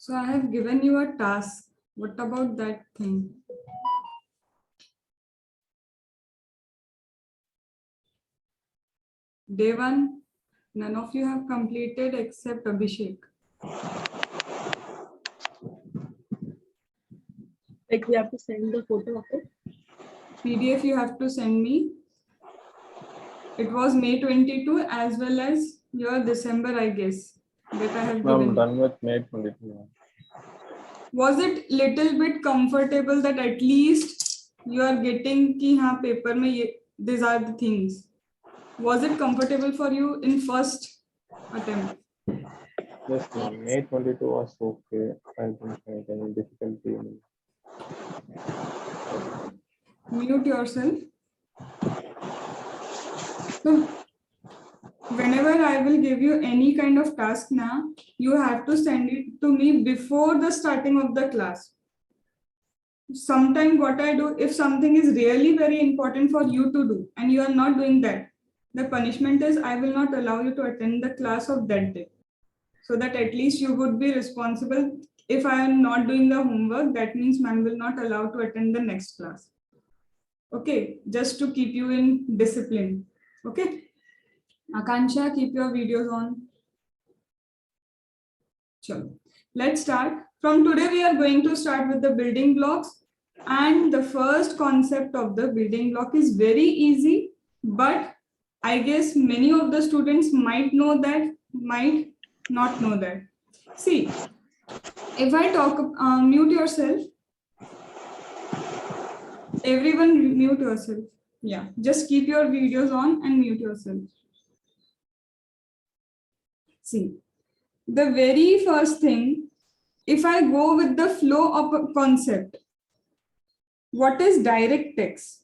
So I have given you a task. What about that thing? Day 1, none of you have completed except Abhishek. Like we have to send the photo of it. PDF you have to send me. It was May 22 as well as your December, I guess, that I have given. I'm done with May 22. Was it little bit comfortable that at least you are getting ki haan, paper mein these are the things? Was it comfortable for you in first attempt? Yes, May 22 was okay. I didn't have any difficulty. Mute yourself. So, whenever I will give you any kind of task now, you have to send it to me before the starting of the class. Sometimes what I do, if something is really very important for you to do and you are not doing that, the punishment is I will not allow you to attend the class of that day. So that at least you would be responsible. If I am not doing the homework, that means ma'am will not allow to attend the next class. Okay, just to keep you in discipline. Okay. Akansha, keep your videos on. Sure. Let's start. From today, we are going to start with the building blocks. And the first concept of the building block is very easy, but I guess many of the students might know that, might not know that. See, if I talk, mute yourself. Everyone mute yourself. Yeah, just keep your videos on and mute yourself. See, the very first thing, if I go with the flow of a concept, what is direct tax?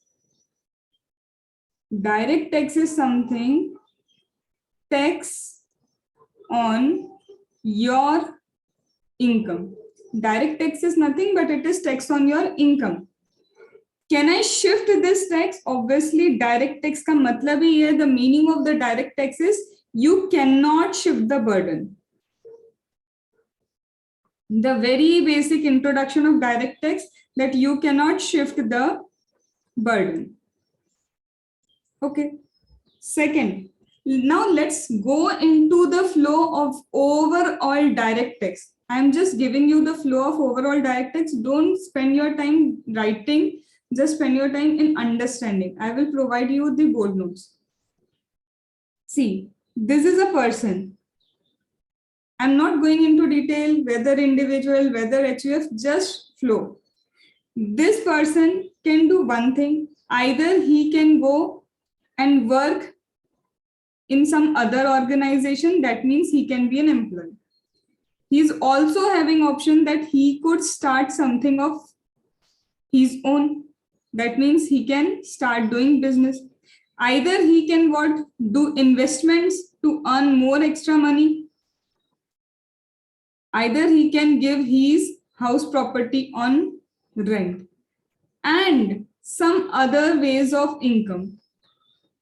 Direct tax is something tax on your income. Direct tax is nothing but it is tax on your income. Can I shift this tax? Obviously, direct tax ka matlab hi hai, the meaning of the direct tax is you cannot shift the burden. The very basic introduction of direct tax that you cannot shift the burden. Okay. Second, now let's go into the flow of overall direct tax. I'm just giving you the flow of overall direct tax. Don't spend your time writing, just spend your time in understanding. I will provide you the board notes. See, this is a person. I'm not going into detail, whether individual, whether HUF, just flow. This person can do one thing. Either he can go and work in some other organization, that means he can be an employee. He's also having option that he could start something of his own. That means he can start doing business. Either he can do investments to earn more extra money. Either he can give his house property on rent and some other ways of income.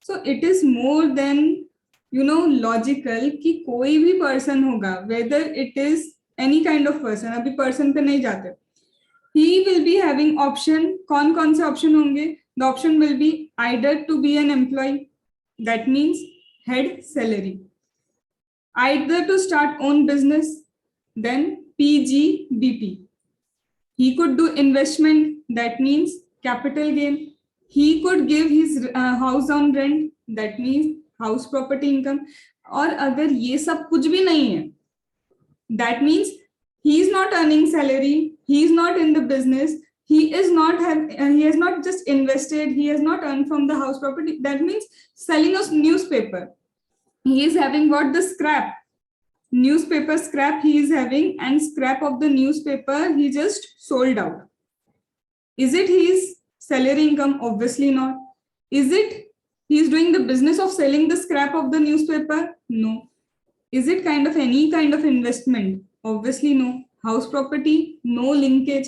So it is more than logical कि कोई भी person होगा, whether it is any kind of person, अभी person पे नहीं जाते, he will be having option. कौन से option होंगे? The option will be either to be an employee, that means head salary, either to start own business, then PGBP. He could do investment, that means capital gain. He could give his house on rent, that means house property income. और अगर ये सब कुछ भी नहीं है, that means he is not earning salary, he is not in the business, he has not just invested, he has not earned from the house property. That means selling a newspaper. He is having what? The scrap. Newspaper scrap he is having, and scrap of the newspaper he just sold out. Is it his salary income? Obviously not. Is it he is doing the business of selling the scrap of the newspaper? No. Is it any kind of investment? Obviously no. House property? No linkage.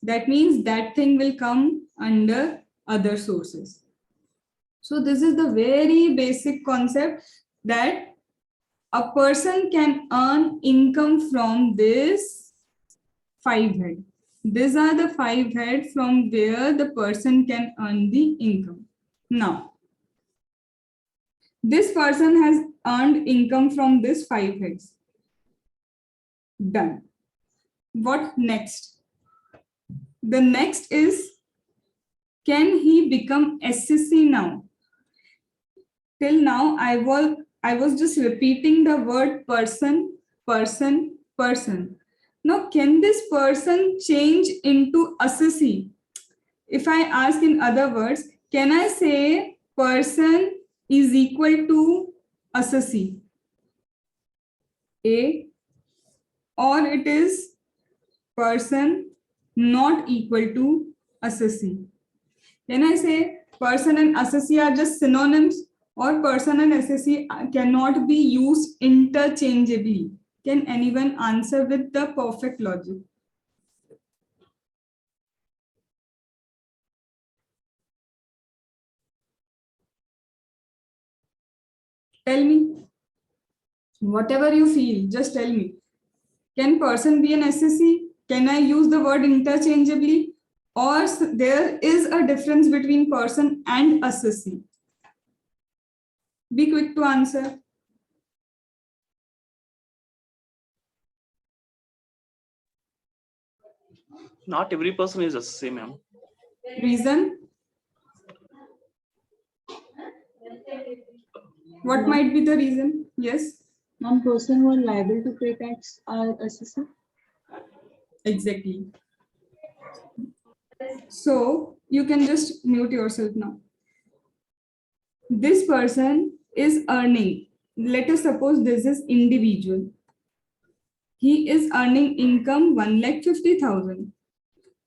That means that thing will come under other sources. So this is the very basic concept that a person can earn income from this five head. These are the five heads from where the person can earn the income. Now, this person has earned income from these five heads. Done. What next? The next is, can he become SCC now? Till now, I was just repeating the word person, person, person. Now, can this person change into assessee? If I ask in other words, can I say person is equal to assessee? A, or it is person not equal to assessee? Can I say person and assessee are just synonyms, or person and assessee cannot be used interchangeably? Can anyone answer with the perfect logic? Tell me. Whatever you feel, just tell me. Can person be an assessee? Can I use the word interchangeably? Or there is a difference between person and assessee? Be quick to answer. Not every person is the same, ma'am. Reason? What might be the reason? Yes? One person who are liable to pay tax are assessor. Exactly. So you can just mute yourself now. This person is earning. Let us suppose this is individual. He is earning income 1,50,000.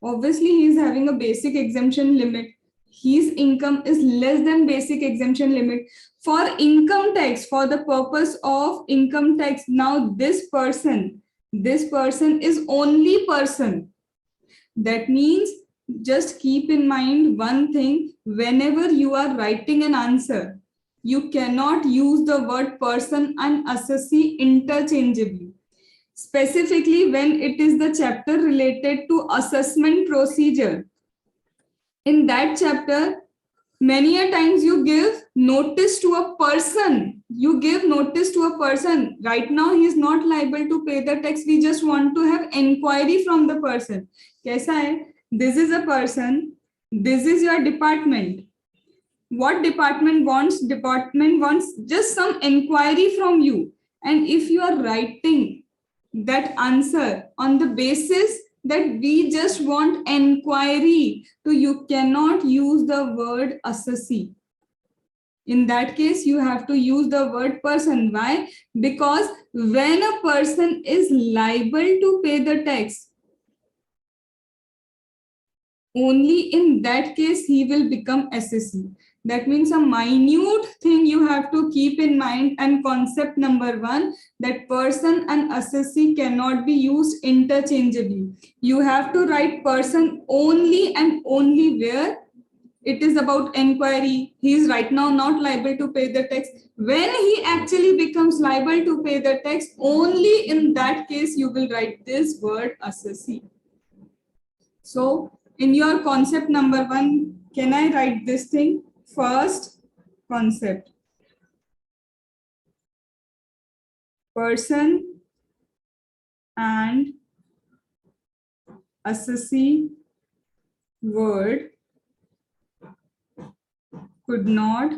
Obviously, he is having a basic exemption limit. His income is less than basic exemption limit. For income tax, for the purpose of income tax, now this person is only person. That means, just keep in mind one thing, whenever you are writing an answer, you cannot use the word person and assessee interchangeably. Specifically when it is the chapter related to assessment procedure. In that chapter, many a times you give notice to a person. You give notice to a person. Right now, he is not liable to pay the tax. We just want to have inquiry from the person. Kaisa hai? This is a person. This is your department. What department wants? Department wants just some inquiry from you. And if you are writing that answer on the basis that we just want inquiry, so you cannot use the word assessee. In that case, you have to use the word person. Why? Because when a person is liable to pay the tax, only in that case he will become assessee. That means a minute thing you have to keep in mind, and concept number one, that person and assessee cannot be used interchangeably. You have to write person only and only where it is about inquiry. He is right now not liable to pay the tax. When he actually becomes liable to pay the tax, only in that case you will write this word assessee. So in your concept number one, can I write this thing? First concept. Person and assessee word could not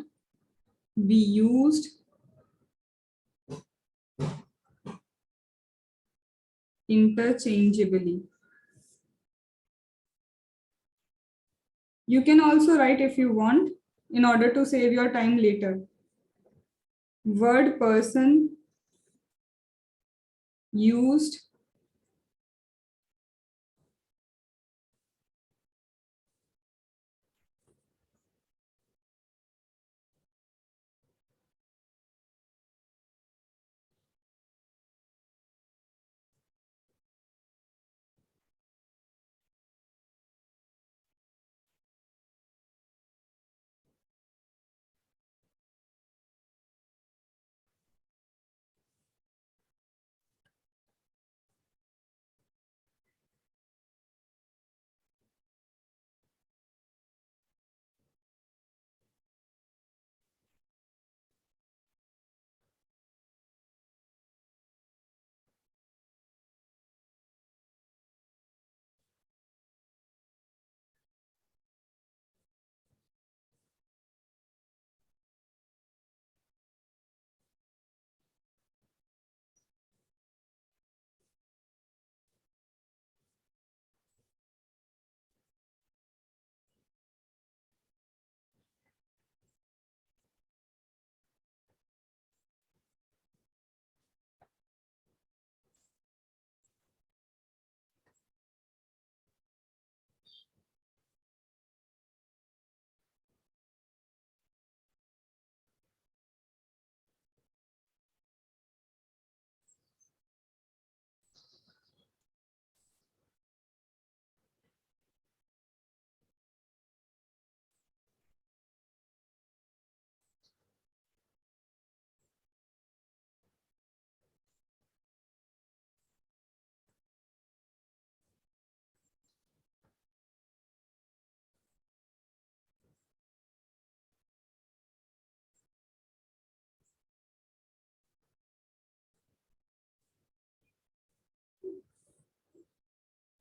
be used interchangeably. You can also write, if you want, in order to save your time later. Word person used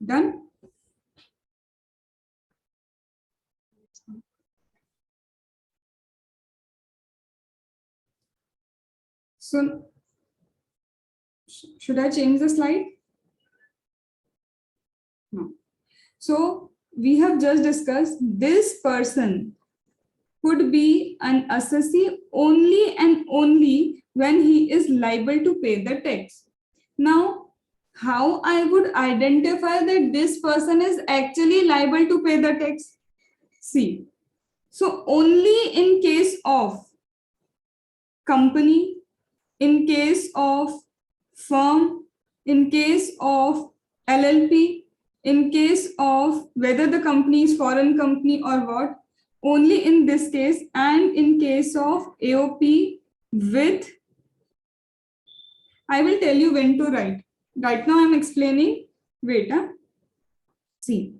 Done? So, should I change the slide? No. So, we have just discussed this person could be an assessee only and only when he is liable to pay the tax. Now, how I would identify that this person is actually liable to pay the tax? See, so only in case of company, in case of firm, in case of LLP, in case of whether the company is foreign company or what, only in this case, and in case of AOP with, I will tell you when to write. Right now I'm explaining, wait, see,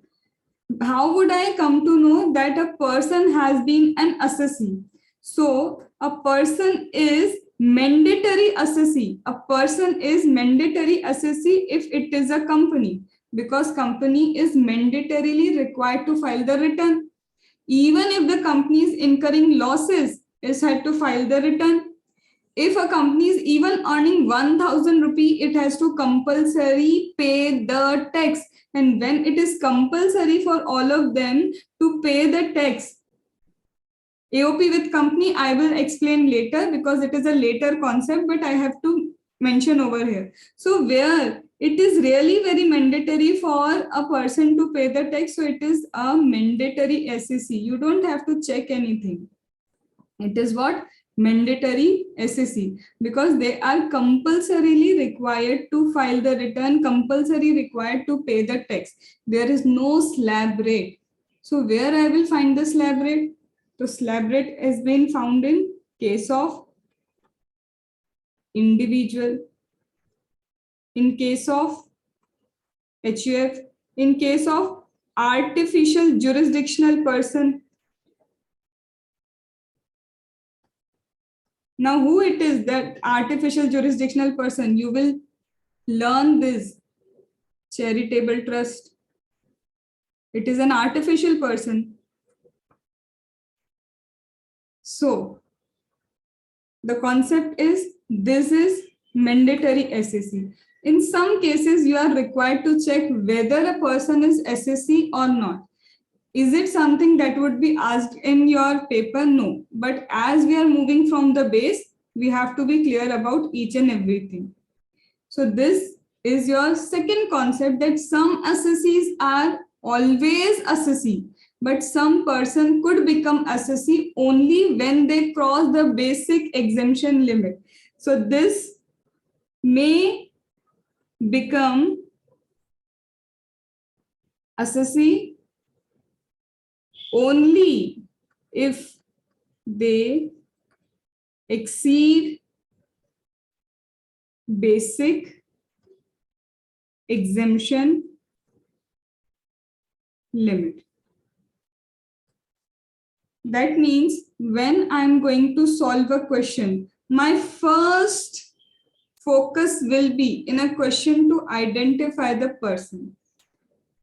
how would I come to know that a person has been an assessee? So a person is mandatory assessee. A person is mandatory assessee if it is a company, because company is mandatorily required to file the return. Even if the company is incurring losses, is had to file the return. If a company is even earning 1,000 rupee, it has to compulsory pay the tax. And when it is compulsory for all of them to pay the tax, AOP with company, I will explain later because it is a later concept, but I have to mention over here. So where it is really very mandatory for a person to pay the tax, so it is a mandatory SEC. You don't have to check anything. It is what? Mandatory SEC, because they are compulsorily required to file the return, compulsory required to pay the tax. There is no slab rate. So where I will find the slab rate? The slab rate has been found in case of individual, in case of HUF, in case of artificial jurisdictional person. Now, who it is that artificial jurisdictional person? You will learn this. Charitable trust. It is an artificial person. So, the concept is this is mandatory SSC. In some cases, you are required to check whether a person is SSC or not. Is it something that would be asked in your paper? No. But as we are moving from the base, we have to be clear about each and everything. So this is your second concept, that some assessees are always assessee, but some person could become assessee only when they cross the basic exemption limit. So this may become assessee only if they exceed basic exemption limit. That means when I'm going to solve a question, my first focus will be in a question to identify the person.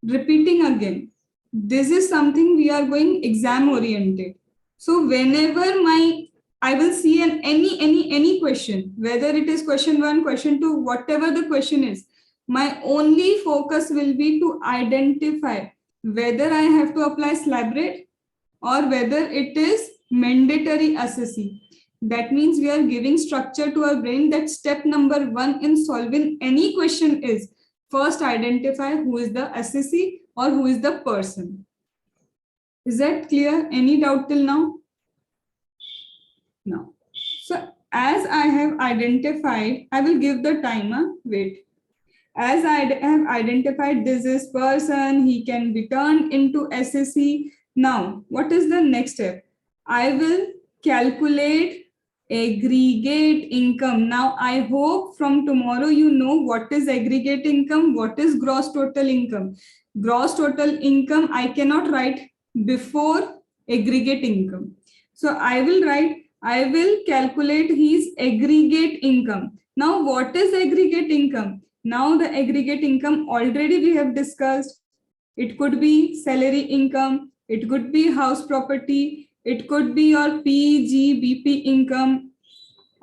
Repeating again, this is something we are going exam oriented. So whenever I will see any question, whether it is question 1, question 2, whatever the question is, my only focus will be to identify whether I have to apply slab rate or whether it is mandatory assessee. That means we are giving structure to our brain that step number 1 in solving any question is first identify who is the assessee or who is the person. Is that clear? Any doubt till now? No. So as I have identified, I will give the timer. Wait. As I have identified this is person, he can be turned into SSC. Now, what is the next step? I will calculate aggregate income. Now, I hope from tomorrow you know what is aggregate income, what is gross total income. Gross total income I cannot write before aggregate income. So I will calculate his aggregate income. Now, what is aggregate income? Now the aggregate income already we have discussed. It could be salary income, it could be house property, it could be your PGBP income,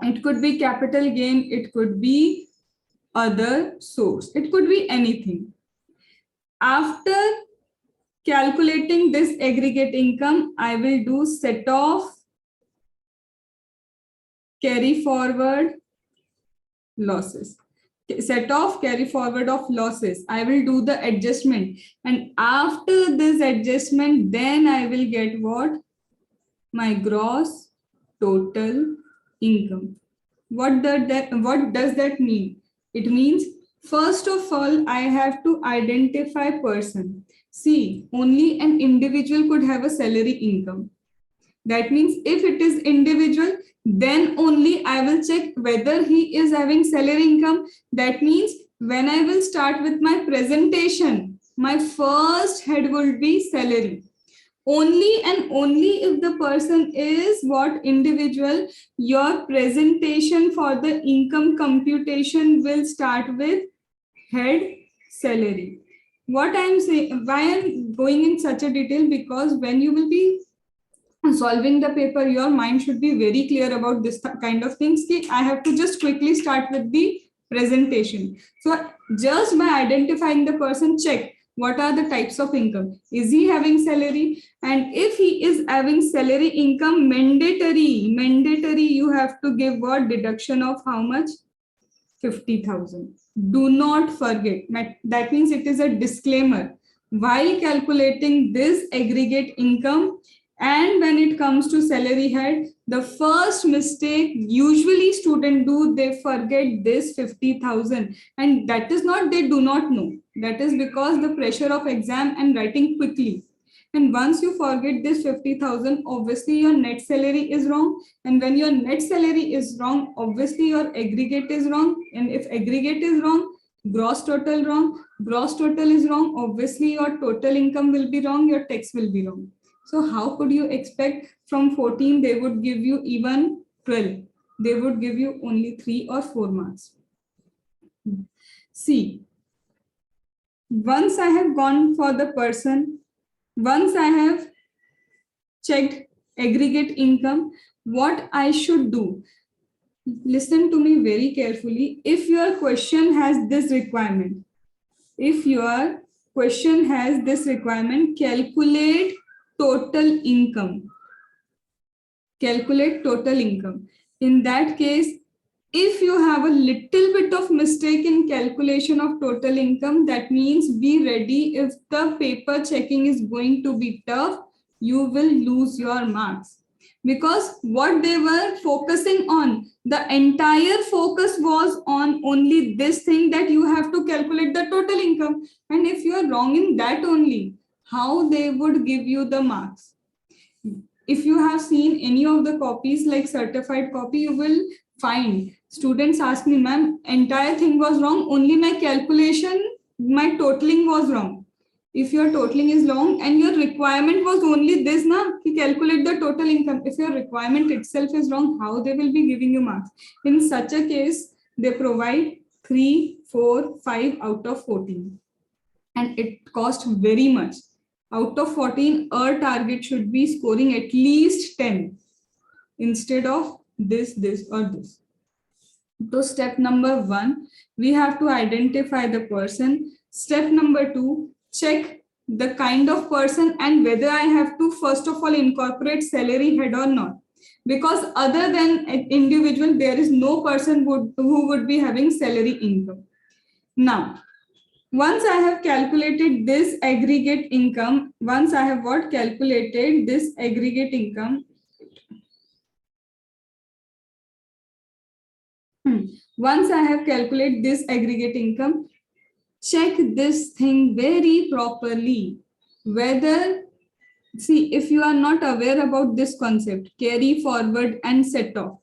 it could be capital gain, it could be other source, it could be anything. After calculating this aggregate income, I will do set off, carry forward losses. Set off, carry forward of losses. I will do the adjustment. And after this adjustment, then I will get what? My gross total income. What does that mean? It means, first of all, I have to identify person. See, only an individual could have a salary income. That means if it is individual, then only I will check whether he is having salary income. That means when I will start with my presentation, my first head will be salary. Only and only if the person is what individual, your presentation for the income computation will start with head salary. What I am saying, why I am going in such a detail, because when you will be solving the paper, your mind should be very clear about this kind of things. I have to just quickly start with the presentation. So just by identifying the person, check what are the types of income. Is he having salary? And if he is having salary income, mandatory, you have to give what? Deduction of how much? 50,000. Do not forget. That means it is a disclaimer. While calculating this aggregate income, and when it comes to salary head, the first mistake usually students do, they forget this 50,000. And that is not they do not know. That is because the pressure of exam and writing quickly. And once you forget this 50,000, obviously your net salary is wrong. And when your net salary is wrong, obviously your aggregate is wrong. And if aggregate is wrong, gross total wrong. Gross total is wrong, obviously your total income will be wrong, your tax will be wrong. So how could you expect from 14 they would give you even 12? They would give you only 3 or 4 marks. See, once I have gone for the person, once I have checked aggregate income, what I should do? Listen to me very carefully. If your question has this requirement, calculate total income. Calculate total income. In that case, if you have a little bit of mistake in calculation of total income, that means be ready. If the paper checking is going to be tough, you will lose your marks. Because what they were focusing on, the entire focus was on only this thing, that you have to calculate the total income. And if you are wrong in that only, how they would give you the marks? If you have seen any of the copies like certified copy, you will find students ask me, ma'am, entire thing was wrong, only my calculation, my totaling was wrong. If your totaling is wrong and your requirement was only this, to calculate the total income. If your requirement itself is wrong, how they will be giving you marks? In such a case, they provide 3, 4, 5 out of 14. And it costs very much. Out of 14, our target should be scoring at least 10 instead of this or this. So step number 1, we have to identify the person. Step number 2, check the kind of person and whether I have to first of all incorporate salary head or not. Because other than an individual, there is no person who would be having salary income. Now, once I have calculated this aggregate income, once I have calculated this aggregate income, once I have calculated this aggregate income, check this thing very properly. Whether, see, if you are not aware about this concept, carry forward and set off.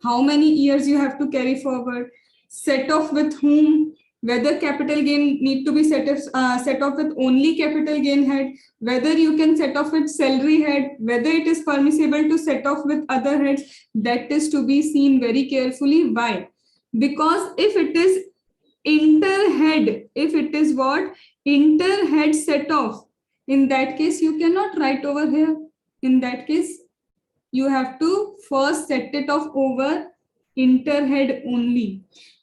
How many years you have to carry forward? Set off with whom? Whether capital gain need to be set off with only capital gain head, whether you can set off with salary head, whether it is permissible to set off with other heads, that is to be seen very carefully. Why? Because if it is interhead, if it is what? Interhead set off, in that case, you cannot write over here. In that case, you have to first set it off over inter head only.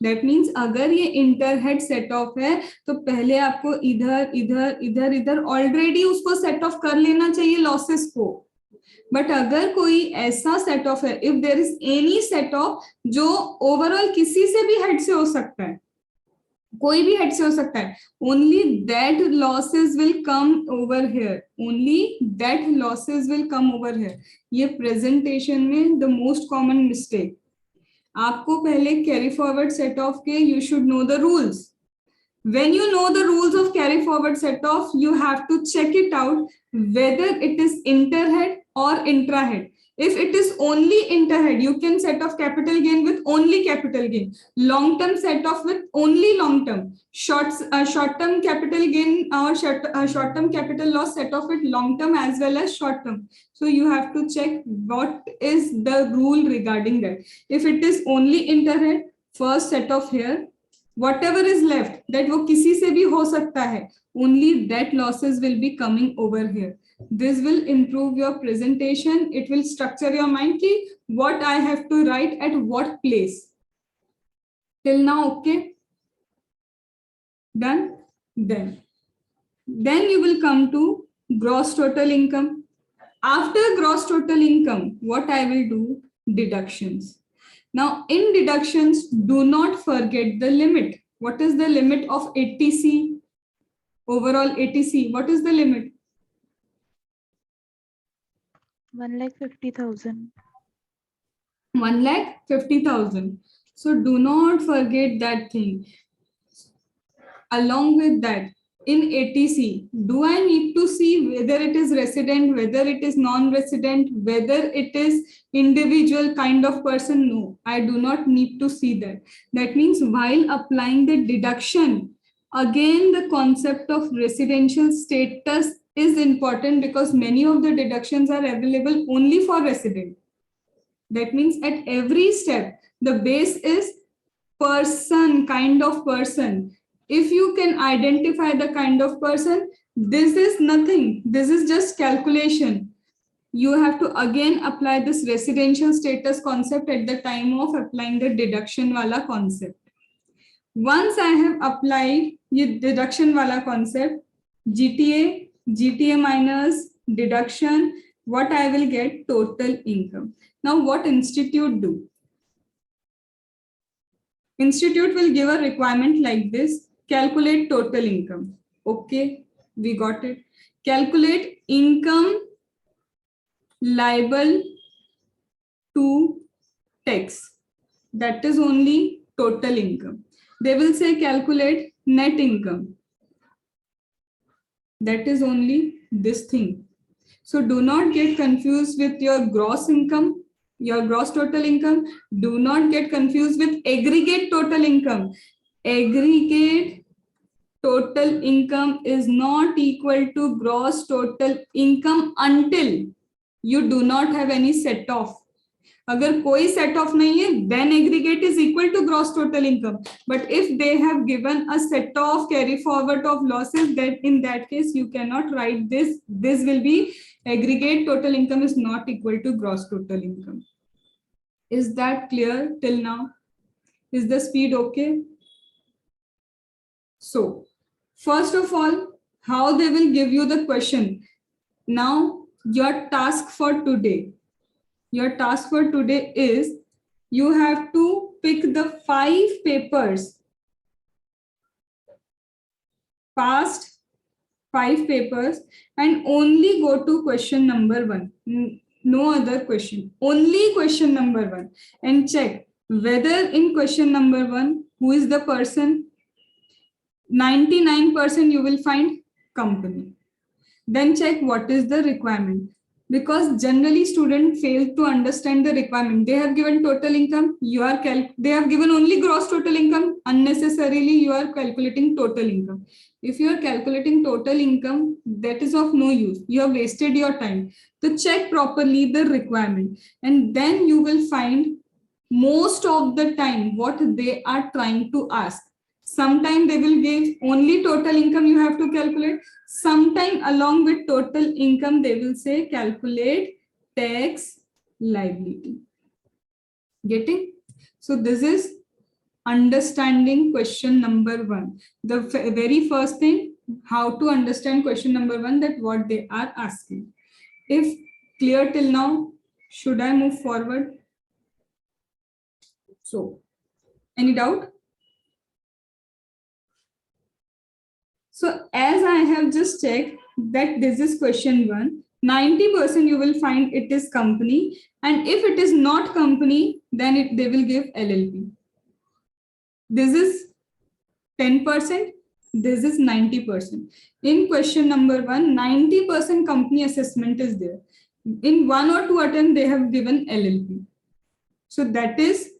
That means अगर ये इंटरहेड set of है तो पहले आपको इधर इधर इधर इधर ऑलरेडी उसको सेट ऑफ कर लेना चाहिए लॉसेस को. बट अगर कोई ऐसा सेट ऑफ है, if there is any set of जो ओवरऑल किसी से भी हेड से हो सकता है, कोई भी हेड से हो सकता है, only that losses will come over here, only that losses will come over here. ये प्रेजेंटेशन में द मोस्ट कॉमन मिस्टेक. आपको पहले कैरी फॉरवर्ड सेट ऑफ के you should know the rules. When you know the rules of carry forward set off, you have to check it out whether it is interhead or intrahead. If it is only interhead, you can set off capital gain with only capital gain. Long term set off with only long term. Short term capital gain or short term capital loss set off with long term as well as short term. So you have to check what is the rule regarding that. If it is only interhead, first set off here. Whatever is left, that वो किसी से भी हो सकता है, only that losses will be coming over here. This will improve your presentation. It will structure your mind ki what I have to write at what place. Till now, okay? Done? Then you will come to gross total income. After gross total income, what I will do? Deductions. Now, in deductions, do not forget the limit. What is the limit of ATC? Overall ATC, what is the limit? 1,50,000. 1,50,000. So do not forget that thing. Along with that, in ATC, do I need to see whether it is resident, whether it is non-resident, whether it is individual kind of person? No, I do not need to see that. That means while applying the deduction, again, the concept of residential status is important because many of the deductions are available only for resident. That means at every step, the base is person, kind of person. If you can identify the kind of person, this is nothing. This is just calculation. You have to again apply this residential status concept at the time of applying the deduction wala concept. Once I have applied the deduction wala concept, GTA minus deduction, what I will get? Total income. Now what institute do? Institute will give a requirement like this. Calculate total income. Okay, we got it. Calculate income liable to tax. That is only total income. They will say calculate net income. That is only this thing. So do not get confused with your gross income, your gross total income. Do not get confused with aggregate total income. Aggregate total income is not equal to gross total income until you do not have any set off. अगर कोई set off नहीं है, then aggregate is equal to gross total income. But if they have given a set off carry forward of losses, that in that case you cannot write this. This will be aggregate total income is not equal to gross total income. Is that clear till now? Is the speed okay? So, first of all, how they will give you the question. Now, your task for today. Your task for today is you have to pick the 5 papers. Past 5 papers and only go to question number 1. No other question. Only question number 1. And check whether in question number 1, who is the person? 99% you will find company. Then check what is the requirement. Because generally students fail to understand the requirement. They have given total income. They have given only gross total income. Unnecessarily you are calculating total income. If you are calculating total income, that is of no use. You have wasted your time. So check properly the requirement. And then you will find most of the time what they are trying to ask. Sometime they will give only total income you have to calculate. Sometime along with total income, they will say calculate tax liability. Getting? So this is understanding question number 1. The very first thing, how to understand question number 1, that what they are asking. If clear till now, should I move forward? So, any doubt? So as I have just checked that this is question 1, 90% you will find it is company, and if it is not company, then they will give LLP. This is 10%, this is 90%. In question number 1, 90% company assessment is there. In 1 or 2 attempts, they have given LLP. So that is,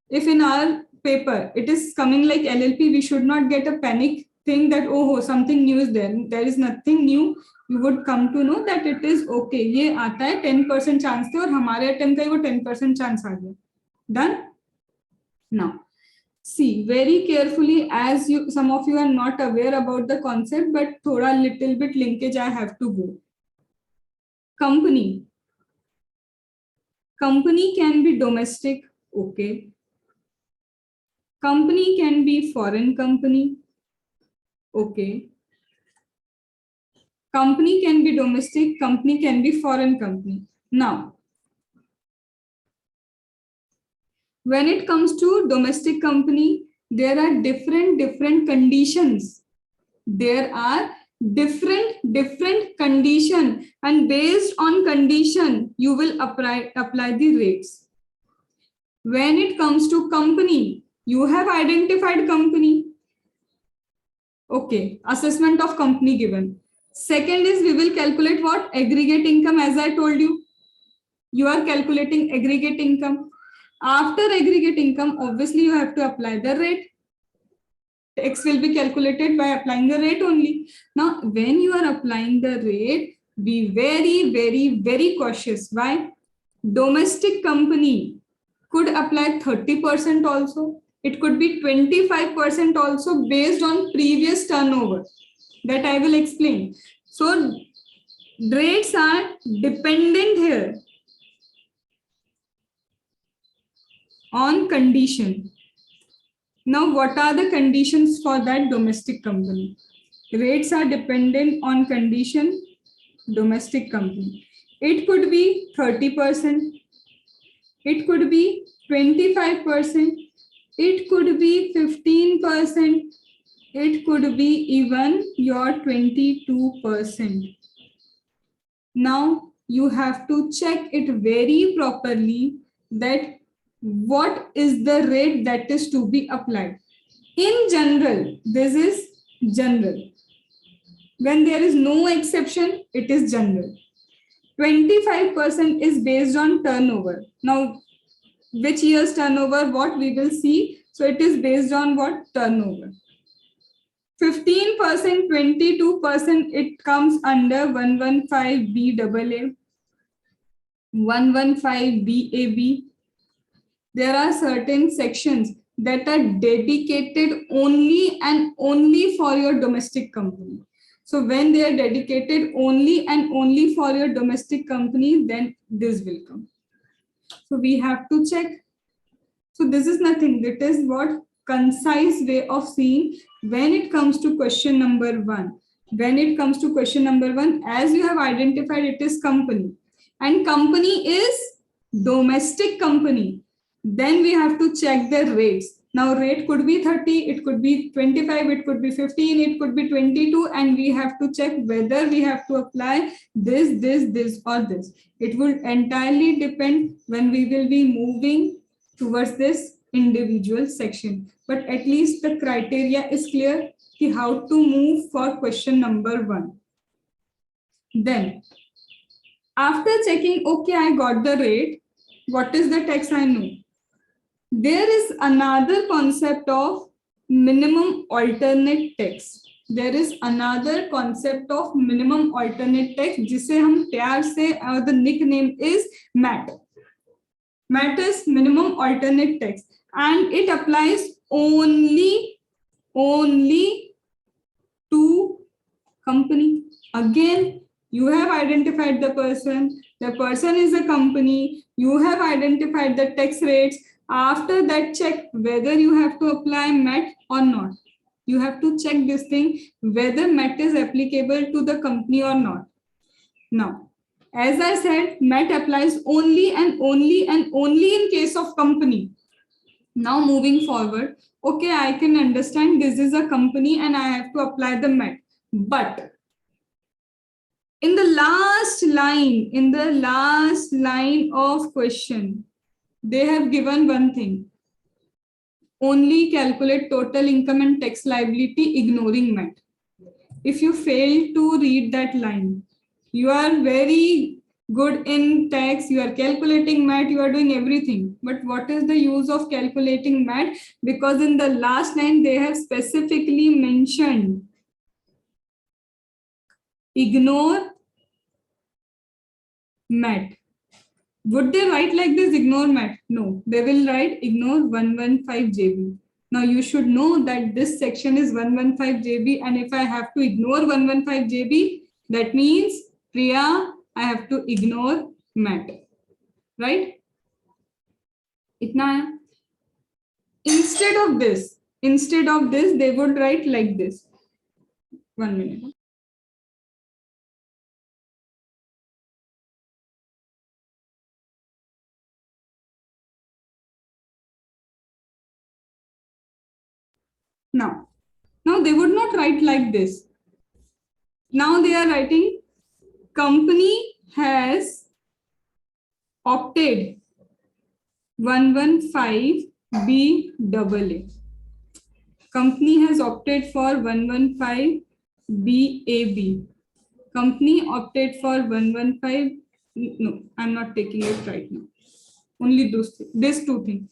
if in our paper it is coming like LLP, we should not get a panic thing that oh something new is there. There is nothing new. You would come to know that it is okay. ये आता है 10% chance थे और हमारे attempt का ही वो 10% chance आ गया. Done? Now, see very carefully, as you some of you are not aware about the concept, but thoda little bit linkage I have to go. Company can be domestic, okay. Company can be foreign company, okay. Company can be domestic, company can be foreign company. Now, when it comes to domestic company, there are different conditions. There are different condition, and based on condition, you will apply the rates. When it comes to company, you have identified company. Okay, assessment of company given. Second is we will calculate what? Aggregate income, as I told you. You are calculating aggregate income. After aggregate income, obviously you have to apply the rate. X will be calculated by applying the rate only. Now, when you are applying the rate, be very cautious. Why? Domestic company could apply 30% also. It could be 25% also based on previous turnover. That I will explain. So, rates are dependent here on condition. Now, what are the conditions for that domestic company? Rates are dependent on condition, domestic company. It could be 30%. It could be 25%. It could be 15%. It could be even your 22%. Now, you have to check it very properly that what is the rate that is to be applied. In general, this is general. When there is no exception, it is general. 25% is based on turnover. Now, which year's turnover, what we will see. So it is based on what? Turnover. 15%, 22%, it comes under 115 BAA, 115 BAB. There are certain sections that are dedicated only and only for your domestic company. So when they are dedicated only and only for your domestic company, then this will come. So we have to check. So this is nothing. That is what concise way of seeing when it comes to question number 1. When it comes to question number 1, as you have identified, it is company. And company is domestic company. Then we have to check the rates. Now rate could be 30, it could be 25, it could be 15, it could be 22, and we have to check whether we have to apply this or this. It will entirely depend when we will be moving towards this individual section. But at least the criteria is clear how to move for question number 1. Then after checking, okay, I got the rate, what is the tax I know? There is another concept of minimum alternate tax. There is another concept of minimum alternate tax, जिसे हम प्यार से, the nickname is MAT. MAT is minimum alternate tax, and it applies only only to company. Again, you have identified the person is a company, you have identified the tax rates. After that, check whether you have to apply MAT or not. You have to check this thing whether MAT is applicable to the company or not. Now, as I said, MAT applies only and only and only in case of company. Now moving forward, okay, I can understand this is a company and I have to apply the MAT. But in the last line of question, they have given one thing. Only calculate total income and tax liability ignoring MAT. If you fail to read that line, you are very good in tax, you are calculating MAT, you are doing everything. But what is the use of calculating MAT? Because in the last line, they have specifically mentioned ignore MAT. Would they write like this, ignore MAT? No, they will write ignore 115 JB. Now you should know that this section is 115 JB, and if I have to ignore 115 JB, that means Priya, I have to ignore MAT, right? Itna hai. Instead of this, they would write like this. 1 minute. Now they would not write like this. Now they are writing company has opted 115 BAA. Company has opted for 115 BAB. Company opted for 115. No, I'm not taking it right now. Only these two things.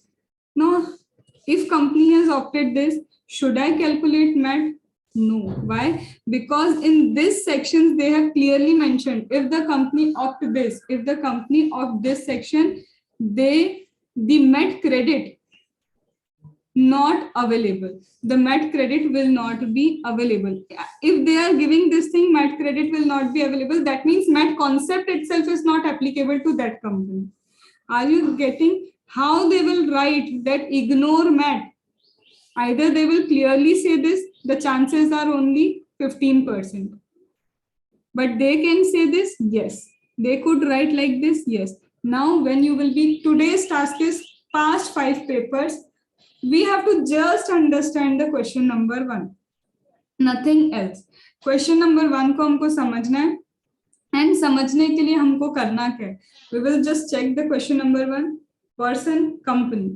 Now, if company has opted this, should I calculate MAT? No. Why? Because in this sections they have clearly mentioned if the company opt this, if the company opt this section, the MAT credit not available. The MAT credit will not be available. If they are giving this thing, MAT credit will not be available. That means MAT concept itself is not applicable to that company. Are you getting how they will write that ignore MAT? Either they will clearly say this, the chances are only 15%. But they can say this, yes. They could write like this, yes. Now, when you will be, today's task is past 5 papers. We have to just understand the question number 1. Nothing else. Question number 1 को हमको समझना है. And समझने के लिए हमको करना क्या है? We will just check the question number 1. Person, company.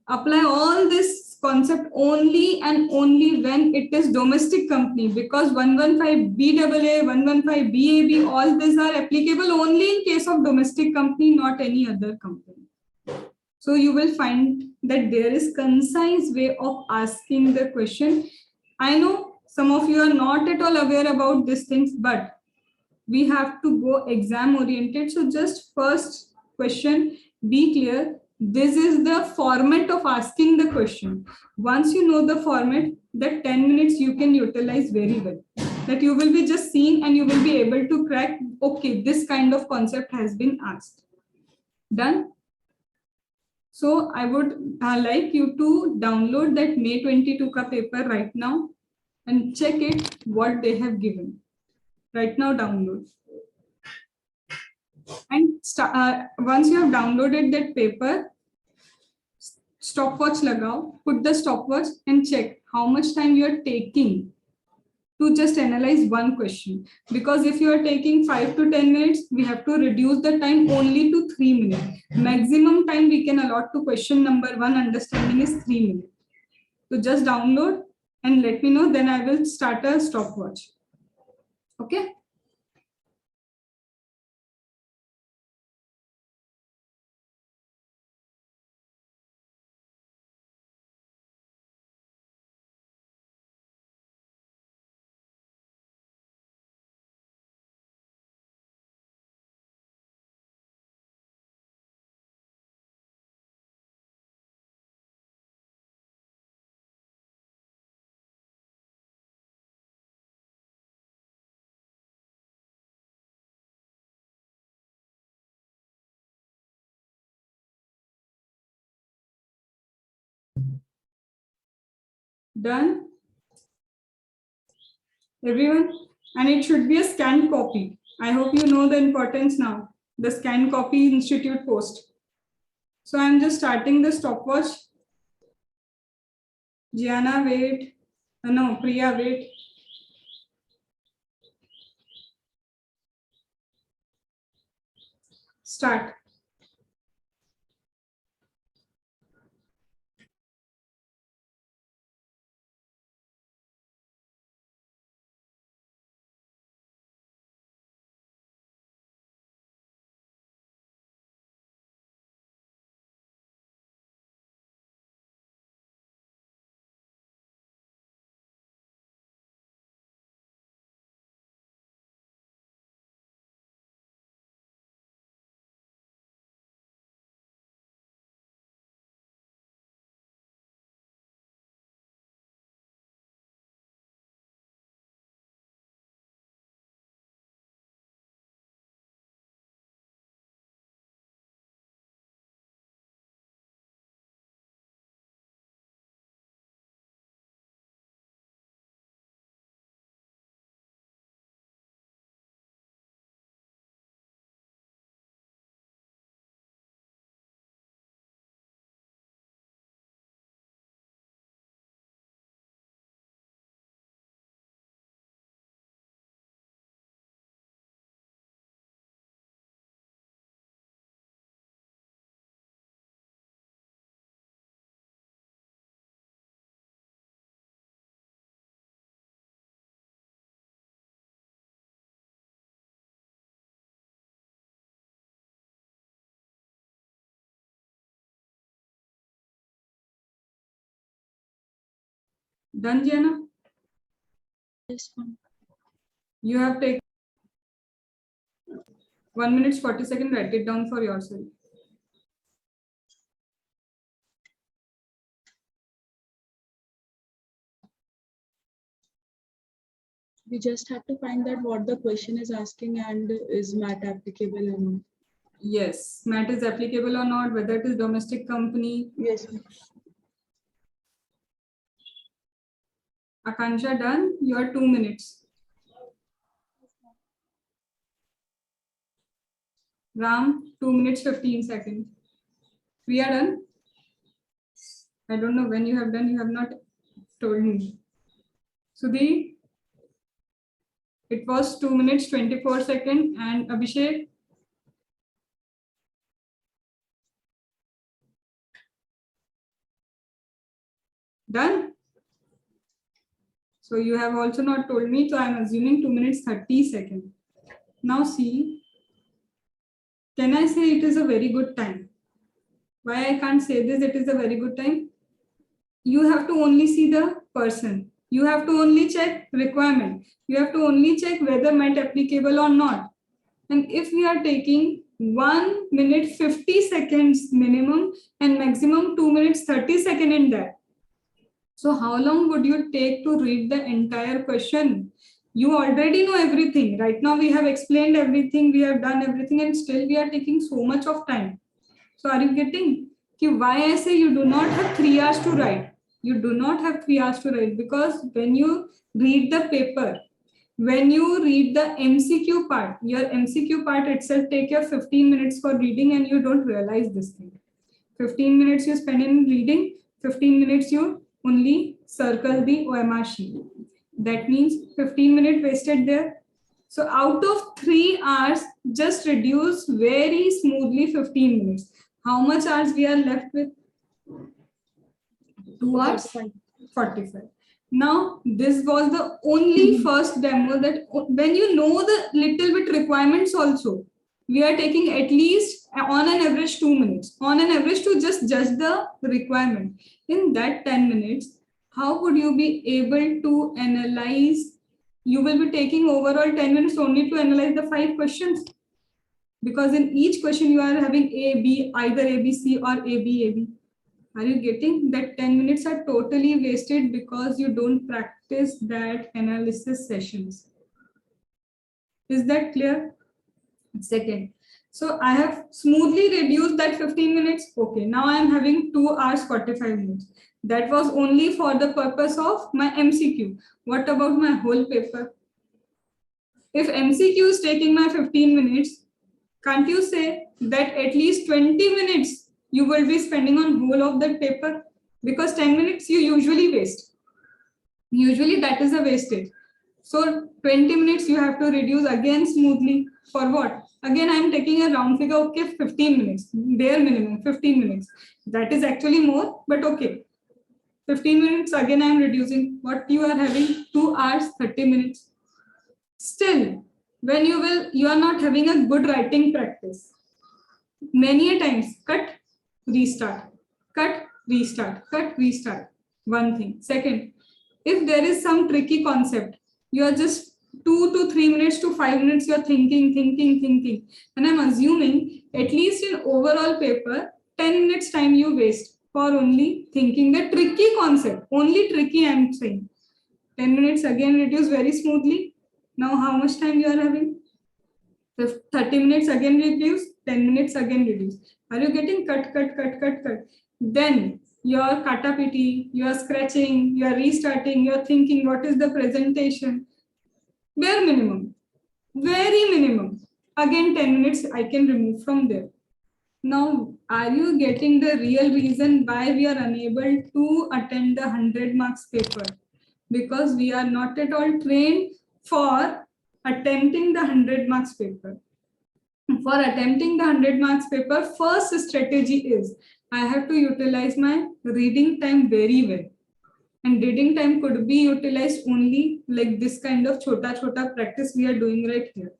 Apply all this concept only and only when it is domestic company, because 115 BAA, 115 BAB, all these are applicable only in case of domestic company, not any other company. So you will find that there is concise way of asking the question. I know some of you are not at all aware about these things, but we have to go exam oriented. So just first question, be clear. This is the format of asking the question. Once you know the format, that 10 minutes you can utilize very well. That you will be just seeing and you will be able to crack, okay, this kind of concept has been asked. Done? So I would like you to download that May 22 ka paper right now and check it what they have given. Right now download. And once you have downloaded that paper, stopwatch lagao, put the stopwatch and check how much time you are taking to just analyze one question. Because if you are taking 5 to 10 minutes, we have to reduce the time only to 3 minutes. Maximum time we can allot to question number 1 understanding is 3 minutes. So just download and let me know, then I will start a stopwatch. Okay. Done? Everyone? And it should be a scanned copy. I hope you know the importance now. The scanned copy institute post. So I'm just starting the stopwatch. Gianna, wait. No, Priya, wait. Start. Done, Gianna? Yes, ma'am. You have taken 1 minute 40 seconds. Write it down for yourself. We just have to find that what the question is asking and is math applicable or not. Yes, MAT is applicable or not, whether it is domestic company. Yes, ma'am. Akansha, done? You are 2 minutes. Ram, 2 minutes 15 seconds. We are done. I don't know when you have done, you have not told me. Sudhi, it was 2 minutes 24 seconds. And Abhishek, done? So you have also not told me, so I'm assuming 2 minutes 30 seconds. Now see, can I say it is a very good time? Why I can't say this, it is a very good time? You have to only see the person. You have to only check requirement. You have to only check whether MET applicable or not. And if we are taking 1 minute 50 seconds minimum and maximum 2 minutes 30 seconds in that. So how long would you take to read the entire question? You already know everything. Right now we have explained everything, we have done everything, and still we are taking so much of time. So are you getting why I say you do not have 3 hours to write? You do not have 3 hours to write, because when you read the paper, when you read the MCQ part, your MCQ part itself take your 15 minutes for reading, and you don't realize this thing. 15 minutes you spend in reading, 15 minutes you only circle the OMR sheet. That means 15 minutes wasted there. So out of 3 hours, just reduce very smoothly 15 minutes. How much hours we are left with? 2 hours? 45. Now, this was the only first demo that when you know the little bit requirements also, we are taking at least on an average 2 minutes, on an average to just judge the requirement. In that 10 minutes, how would you be able to analyze? You will be taking overall 10 minutes only to analyze the 5 questions. Because in each question you are having A, B, either A, B, C or A, B, A, B. Are you getting that 10 minutes are totally wasted because you don't practice that analysis sessions? Is that clear? Second, so I have smoothly reduced that 15 minutes. Okay, now I am having 2 hours 45 minutes. That was only for the purpose of my MCQ. What about my whole paper? If MCQ is taking my 15 minutes, can't you say that at least 20 minutes you will be spending on whole of that paper? Because 10 minutes you usually waste. Usually that is a wastage. So 20 minutes you have to reduce again smoothly. For what? Again, I am taking a round figure, okay, 15 minutes, bare minimum, 15 minutes. That is actually more, but okay. 15 minutes, again I am reducing. What you are having? 2 hours, 30 minutes. Still, when you are not having a good writing practice. Many a times, cut, restart, cut, restart, cut, restart. One thing. Second, if there is some tricky concept, you are just 2 to 3 minutes to 5 minutes, you are thinking. And I'm assuming at least in overall paper, 10 minutes time you waste for only thinking the tricky concept. Only tricky I'm saying. 10 minutes again reduce very smoothly. Now how much time you are having? 30 minutes again reduce, 10 minutes again reduce. Are you getting cut? Then you're kata piti, you're scratching, you're restarting, you're thinking what is the presentation. Bare minimum, very minimum. Again 10 minutes I can remove from there. Now, are you getting the real reason why we are unable to attend the 100 marks paper? Because we are not at all trained for attempting the 100 marks paper. For attempting the 100 marks paper, first strategy is I have to utilize my reading time very well. And reading time could be utilized only like this kind of chota practice we are doing right here.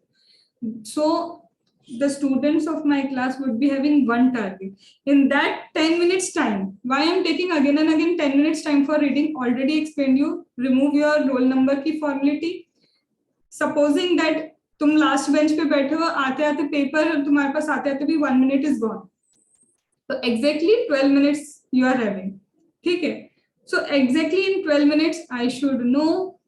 So the students of my class would be having one target. In that 10 minutes time, why I'm taking again and again 10 minutes time for reading, already explained you, remove your roll number की formality. Supposing that तुम last bench पे बैठे हो, आते आते paper तुम्हारे पास आते आते भी 1 minute is gone. So exactly 12 minutes you are having. ठीक है. So exactly in 12 minutes I should know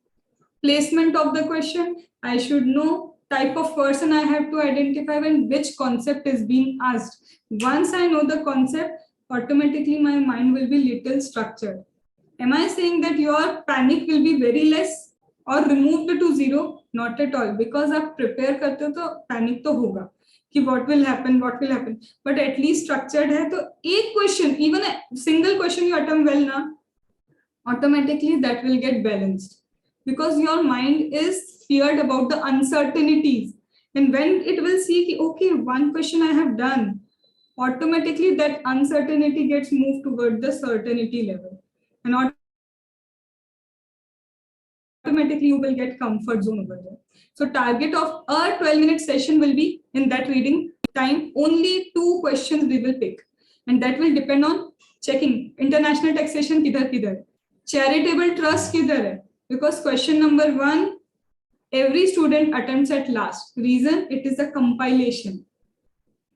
placement of the question. I should know type of person I have to identify and which concept is being asked. Once I know the concept, automatically my mind will be little structured. Am I saying that your panic will be very less or removed to zero? Not at all, because आप prepare करते हो तो panic तो होगा कि what will happen, but at least structured है तो एक question, even a single question you attempt well ना, automatically that will get balanced because your mind is feared about the uncertainties, and when it will see कि okay, one question I have done, automatically that uncertainty gets moved toward the certainty level, and automatically you will get comfort zone over there. So target of a 12-minute session will be in that reading time, only 2 questions we will pick, and that will depend on checking international taxation kidhar, charitable trust kidhar hai, because question number 1 every student attempts at last. Reason, it is a compilation.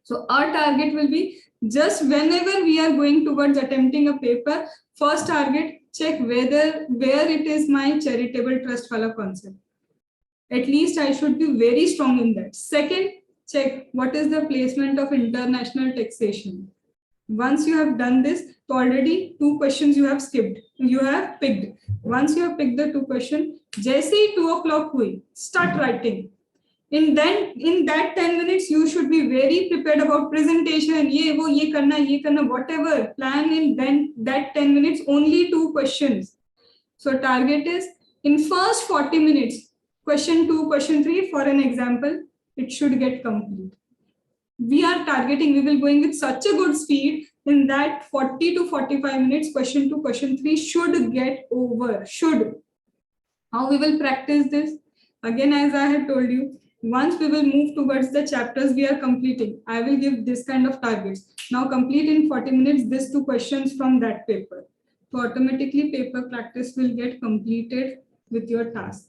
So our target will be just whenever we are going towards attempting a paper, first target, check where it is my charitable trust wala concept. At least I should be very strong in that. Second, check what is the placement of international taxation. Once you have done this, so already 2 questions you have skipped, you have picked. Once you have picked the 2 questions, jaise hi 2 o'clock hui, start writing. In that 10 minutes, you should be very prepared about presentation, ye karna, whatever. Plan in then that 10 minutes, only 2 questions. So target is in first 40 minutes, question 2, question 3, for an example, it should get complete. We are targeting, we will going with such a good speed in that 40 to 45 minutes, question 2, question 3 should get over, should. How we will practice this? Again, as I have told you, once we will move towards the chapters we are completing, I will give this kind of targets. Now complete in 40 minutes these 2 questions from that paper. So automatically paper practice will get completed with your task.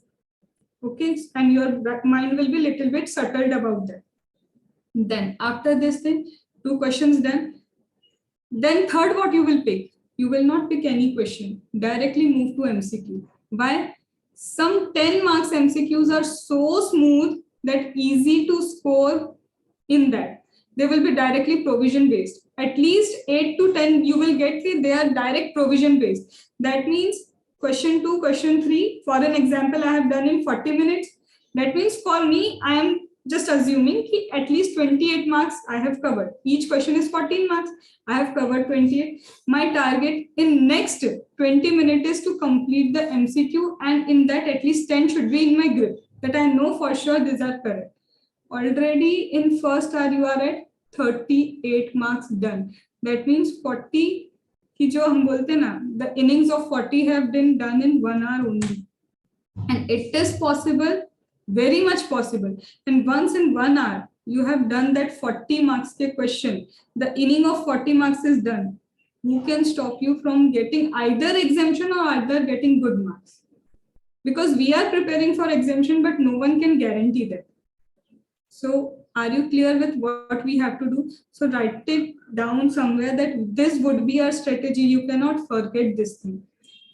Okay, and your mind will be little bit settled about that. Then after this thing, 2 questions done. Then third, what you will pick? You will not pick any question. Directly move to MCQ. Why? Some 10 marks MCQs are so smooth that easy to score in that. They will be directly provision based. At least 8 to 10 you will get they are direct provision based. That means question 2, question 3, for an example, I have done in 40 minutes. That means for me, I am just assuming that at least 28 marks I have covered. Each question is 14 marks. I have covered 28. My target in next 20 minutes is to complete the MCQ, and in that at least 10 should be in my grip, that I know for sure these are correct. Already in first hour you are at 38 marks done. That means 40 ki jo hum bolte na, the innings of 40 have been done in 1 hour only. And it is possible, very much possible. And once in 1 hour, you have done that 40 marks ke question, the inning of 40 marks is done. Who can stop you from getting either exemption or either getting good marks? Because we are preparing for exemption, but no one can guarantee that. So are you clear with what we have to do? So write it down somewhere that this would be our strategy. You cannot forget this thing.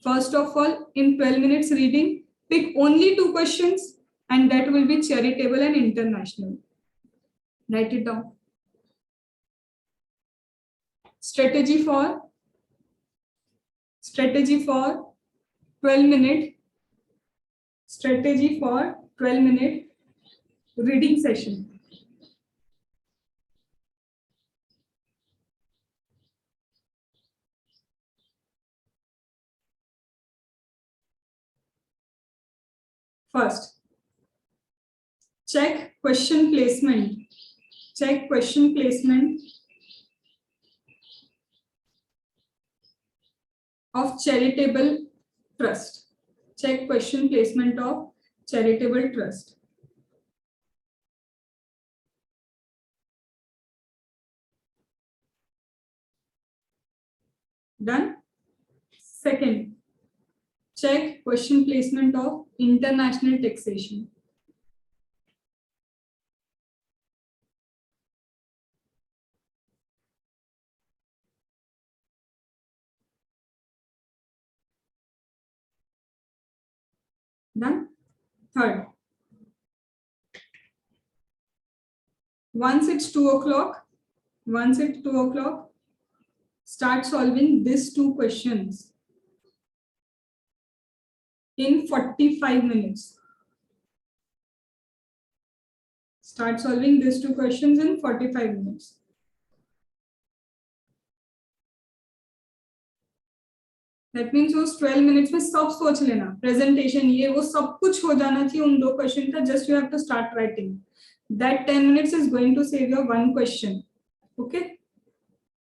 First of all, in 12 minutes reading, pick only 2 questions, and that will be charitable and international. Write it down. Strategy for 12 minute. Strategy for 12-minute reading session. First, check question placement. Check question placement of charitable trust. Check question placement of charitable trust. Done. Second, check question placement of international taxation. Done. Third, once it's 2 o'clock, start solving these 2 questions in 45 minutes. Start solving these 2 questions in 45 minutes. That means उस 12 minutes में सब सोच लेना, presentation ये वो सब कुछ हो जाना चाहिए उन 2 question का. Just you have to start writing. That 10 minutes is going to save your 1 question. Okay.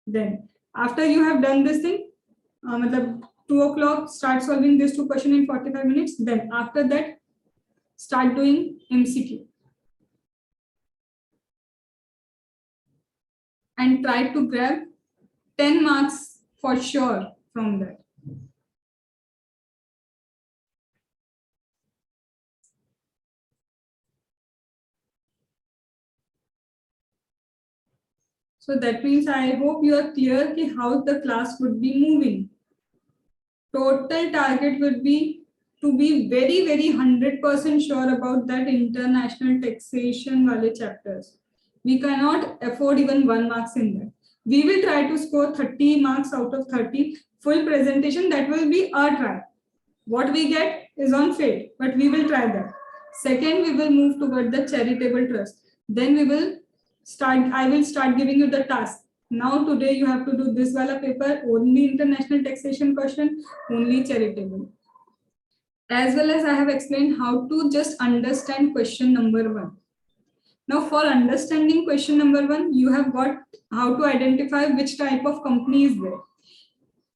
Then after you have done this thing, मतलब 2 o'clock, start solving this 2 question in 45 minutes. Then after that, start doing MCQ. And try to grab 10 marks for sure from that. So that means I hope you are clear ki how the class would be moving. Total target would be to be very, very 100% sure about that international taxation wale chapters. We cannot afford even 1 marks in that. We will try to score 30 marks out of 30. Full presentation, that will be our try. What we get is on fate, but we will try that. Second, we will move toward the charitable trust. Then we will start, I will start giving you the task. Now today you have to do this wala paper, only international taxation question, only charitable. As well as I have explained how to just understand question number 1. Now for understanding question number 1, you have got how to identify which type of company is there.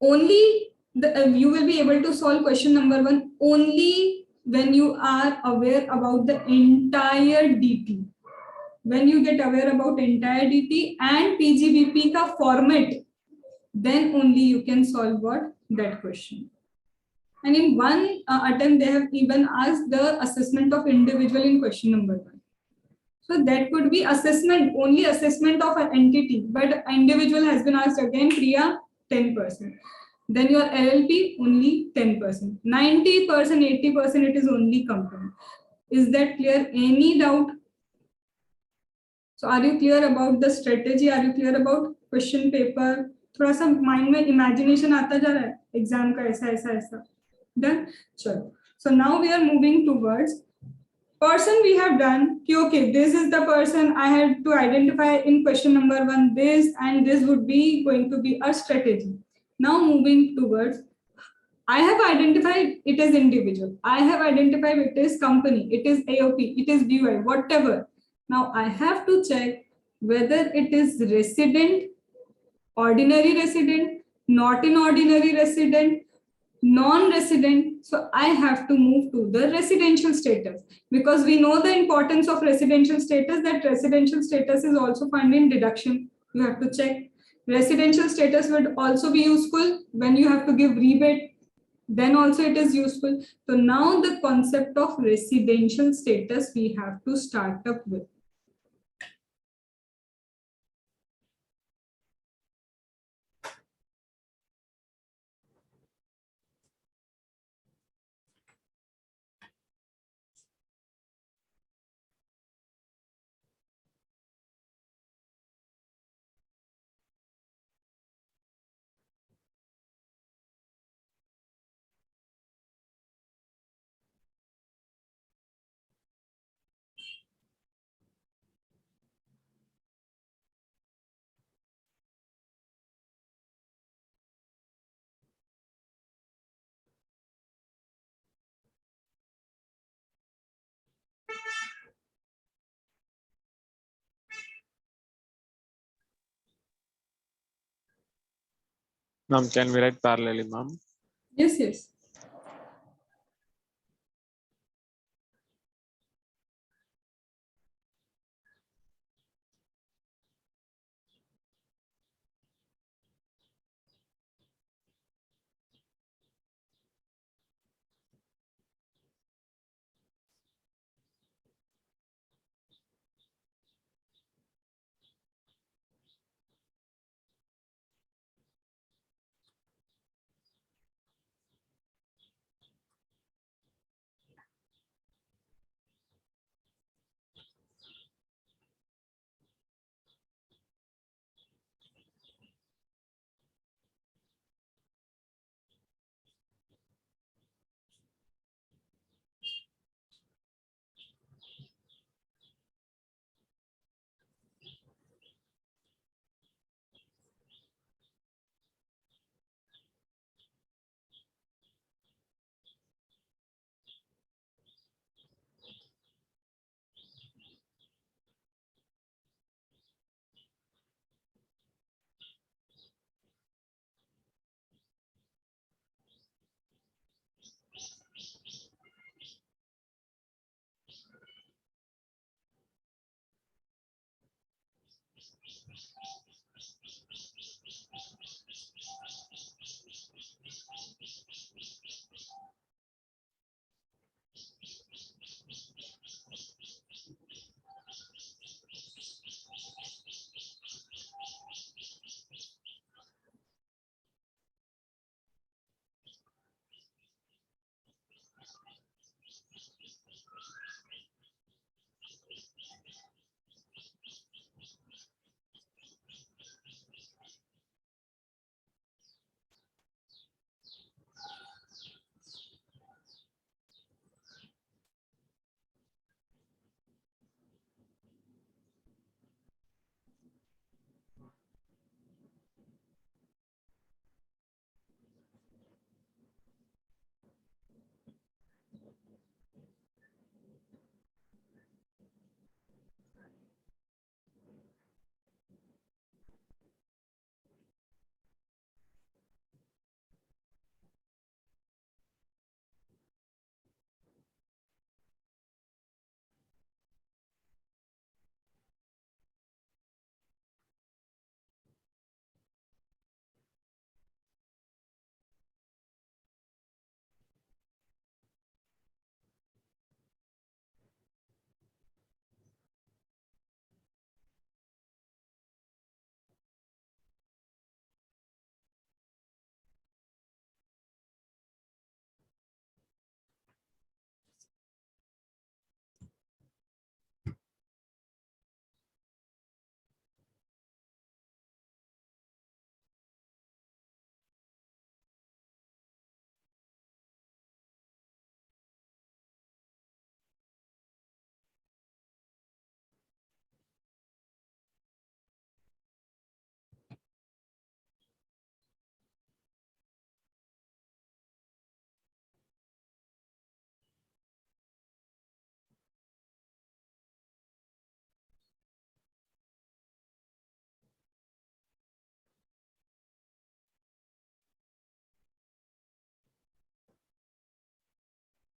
Only you will be able to solve question number 1 only when you are aware about the entire DT. When you get aware about entire DT and PGBP ka format, then only you can solve what? That question. And in one attempt, they have even asked the assessment of individual in question number 1. So that could be assessment, only assessment of an entity, but individual has been asked again, Priya, 10%. Then your LLP, only 10%. 90%, 80%, it is only company. Is that clear? Any doubt? So are you clear about the strategy? Are you clear about question paper? थोड़ा सा mind में imagination आता जा रहा है exam का ऐसा ऐसा ऐसा डन चलो so now we are moving towards person we have done कि okay this is the person I had to identify in question number 1 this and this would be going to be a strategy. Now moving towards I have identified it as individual, I have identified it is company, it is AOP, it is BY, whatever. Now I have to check whether it is resident, ordinary resident, not an ordinary resident, non-resident. So I have to move to the residential status because we know the importance of residential status, that residential status is also found in deduction. You have to check. Residential status would also be useful when you have to give rebate. Then also it is useful. So now the concept of residential status we have to start up with. Ma'am, can we write parallelly, ma'am? Yes, yes.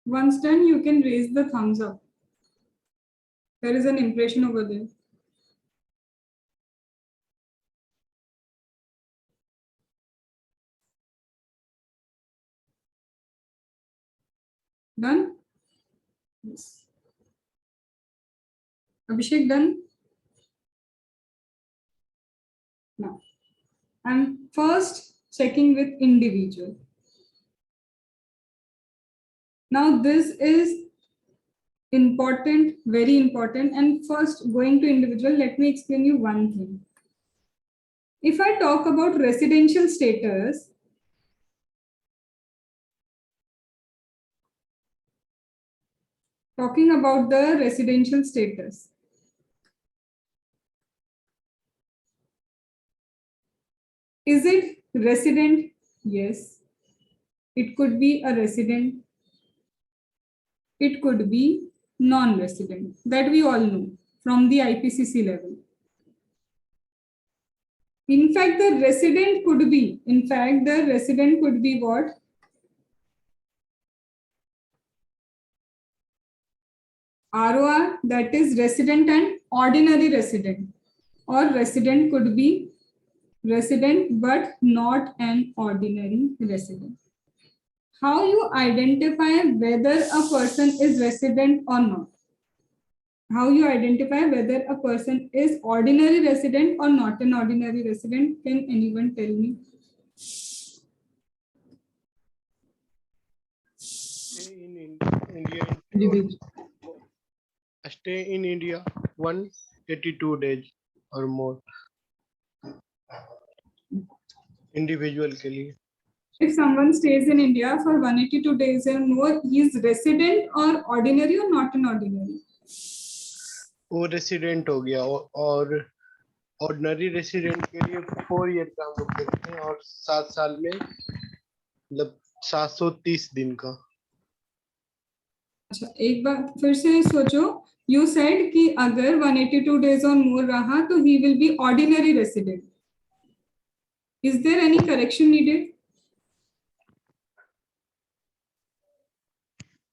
Once done, you can raise the thumbs up. There is an impression over there. Done? Yes. Abhishek, done? Now, I'm first checking with individual. Now, this is important, very important. And first, going to individual, let me explain you one thing. If I talk about residential status, talking about the residential status, is it resident? Yes. It could be a resident. It could be non-resident. That we all know from the IPCC level. In fact, the resident could be what? ROR, that is resident and ordinary resident. Or resident could be resident but not an ordinary resident. How you identify whether a person is resident or not? How you identify whether a person is ordinary resident or not an ordinary resident? Can anyone tell me? Stay in India 182 days or more. Individual के लिए. If someone stays in India for 182 days or more, he is resident or ordinary or not an ordinary? वो resident हो गया और ordinary resident के लिए 4 year का हम लोग देखते हैं और 7 साल में मतलब 730 दिन का. अच्छा, एक बार फिर से सोचो. You said कि अगर 182 days or more रहा तो he will be ordinary resident. Is there any correction needed?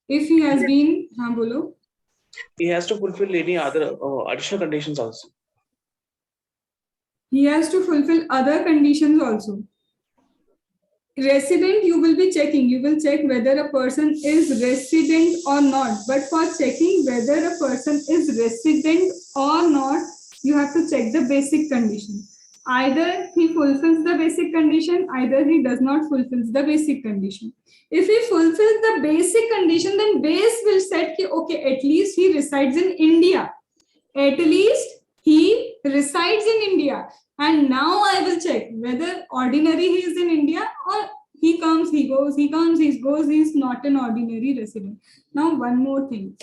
If he has been, हाँ बोलो. He has to fulfill any other additional conditions also. He has to fulfill other conditions also. Resident, you will be checking. You will check whether a person is resident or not. But for checking whether a person is resident or not, you have to check the basic condition. Either he fulfills the basic condition, either he does not fulfill the basic condition. If he fulfills the basic condition, then base will set कि okay, at least he resides in India. At least he resides in India. And now I will check whether ordinary he is in India or he comes, he goes, he comes, he goes, he is not an ordinary resident. Now one more thing.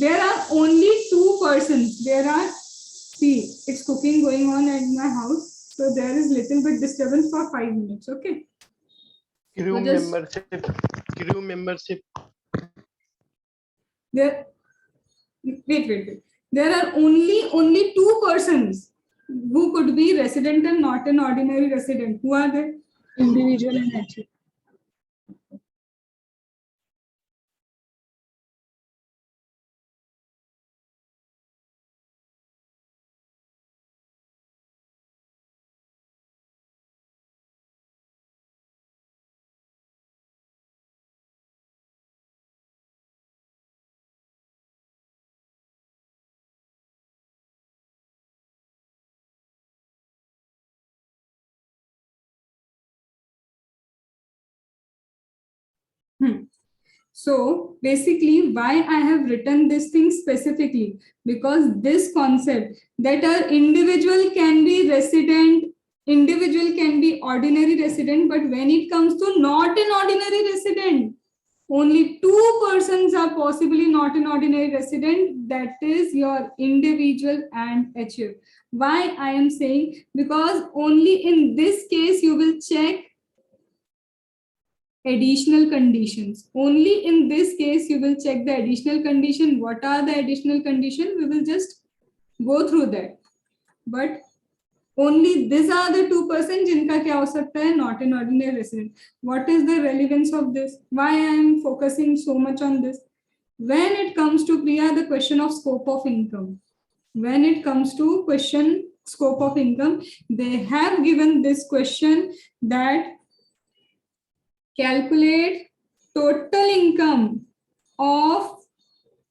There are only 2 persons. See, it's cooking going on at my house. So there is little bit disturbance for 5 minutes. Okay. Crew membership. Wait. There are only 2 persons who could be resident and not an ordinary resident. Who are they? Individual and HU. So basically, why I have written this thing specifically, because this concept that an individual can be resident, individual can be ordinary resident, but when it comes to not an ordinary resident, only 2 persons are possibly not an ordinary resident, that is your individual and HF. Why I am saying? Because only in this case you will check additional conditions. Only in this case you will check the additional condition. What are the additional conditions? We will just go through that. But Only these are the 2% जिनका क्या हो सकता है, not an ordinary resident. What is the relevance of this? Why I am focusing so much on this? When it comes to Priya, the question of scope of income. When it comes to question scope of income, they have given this question that calculate total income of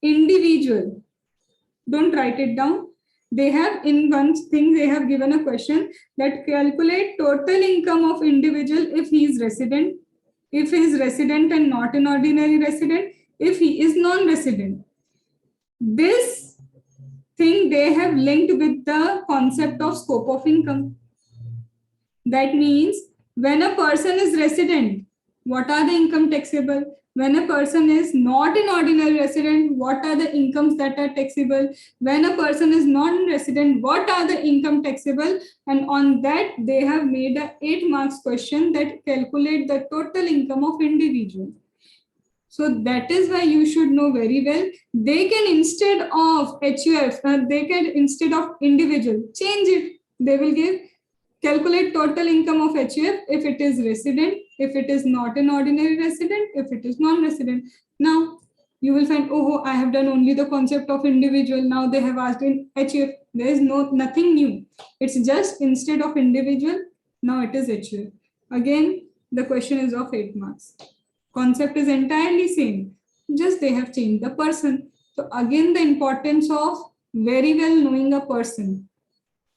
individual. Don't write it down. They have in one thing, they have given a question that calculate total income of individual if he is resident, if he is resident and not an ordinary resident, if he is non-resident. This thing they have linked with the concept of scope of income. That means when a person is resident, what are the income taxable? When a person is not an ordinary resident, what are the incomes that are taxable? When a person is non-resident, what are the income taxable? And on that, they have made a 8 marks question that calculate the total income of individual. So that is why you should know very well. They can instead of HUF, they can instead of individual, change it. They will give calculate total income of HUF if it is resident, if it is not an ordinary resident, if it is non-resident. Now you will find, oh, I have done only the concept of individual. Now they have asked in HUF. There is nothing new. It's just instead of individual, now it is HUF. Again, the question is of 8 marks. Concept is entirely same. Just they have changed the person. So again, the importance of very well knowing a person.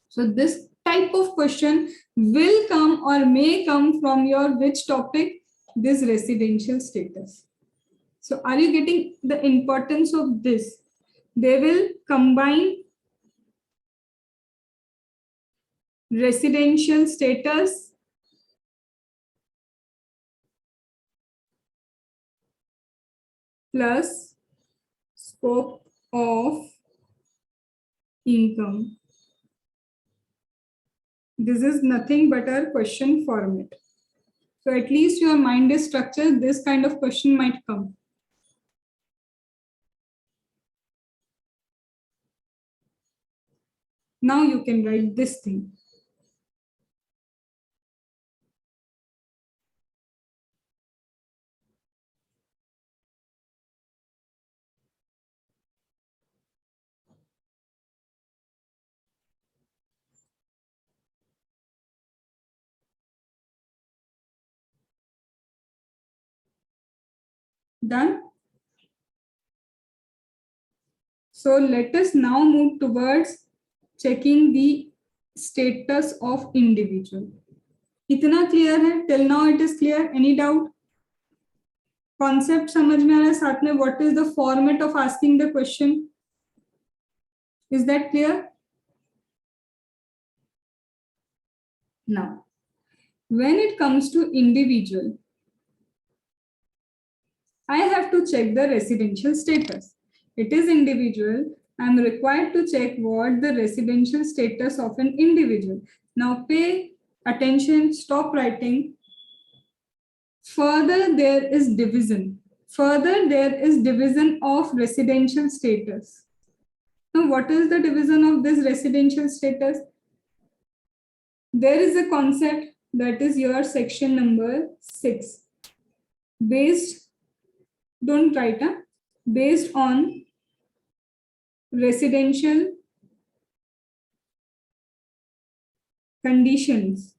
So this type of question will come or may come from your which topic? This residential status. So are you getting the importance of this? They will combine residential status plus scope of income. This is nothing but our question format. So at least your mind is structured, this kind of question might come. Now you can write this thing. Done? So let us now move towards checking the status of individual. इतना clear है? Till now it is clear. Any doubt? Concept समझ में आ रहा है साथ में? What is the format of asking the question? Is that clear? Now, when it comes to individual, I have to check the residential status. It is individual. I am required to check what the residential status of an individual. Now pay attention, stop writing. Further, there is division. Further, there is division of residential status. Now, what is the division of this residential status? There is a concept that is your section number 6. Based, don't write, based on residential conditions.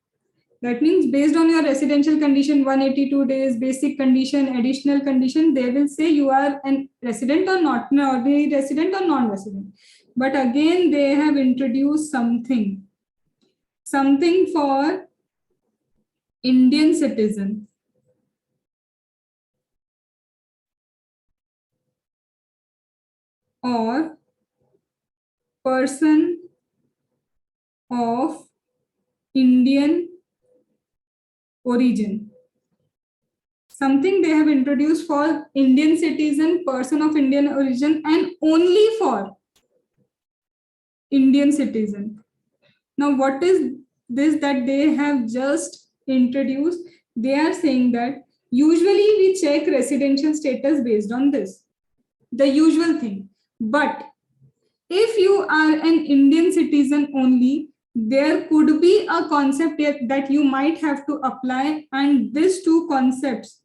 That means based on your residential condition, 182 days, basic condition, additional condition, they will say you are a resident or not, an ordinary resident or non-resident. But again, they have introduced something for Indian citizen. Or person of Indian origin. Something they have introduced for Indian citizen, person of Indian origin, and only for Indian citizen. Now, what is this that they have just introduced? They are saying that usually we check residential status based on this, the usual thing. But if you are an Indian citizen only, there could be a concept that you might have to apply, and these two concepts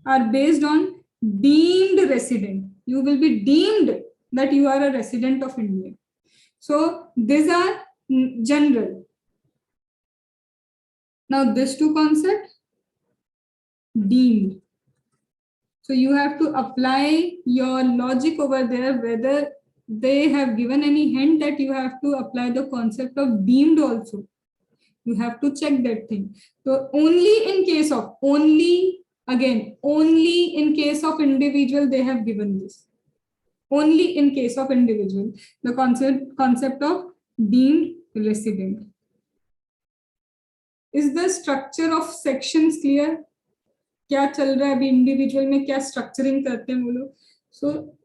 are based on deemed resident. You will be deemed that you are a resident of India. So these are general. Now these two concepts, deemed. So you have to apply your logic over there, whether they have given any hint that you have to apply the concept of deemed also. You have to check that thing. So only in case of, only in case of individual, they have given this. Only in case of individual, the concept of deemed resident. Is the structure of sections clear? क्या चल रहा है अभी individual में, क्या structuring करते हैं वो लोग. सो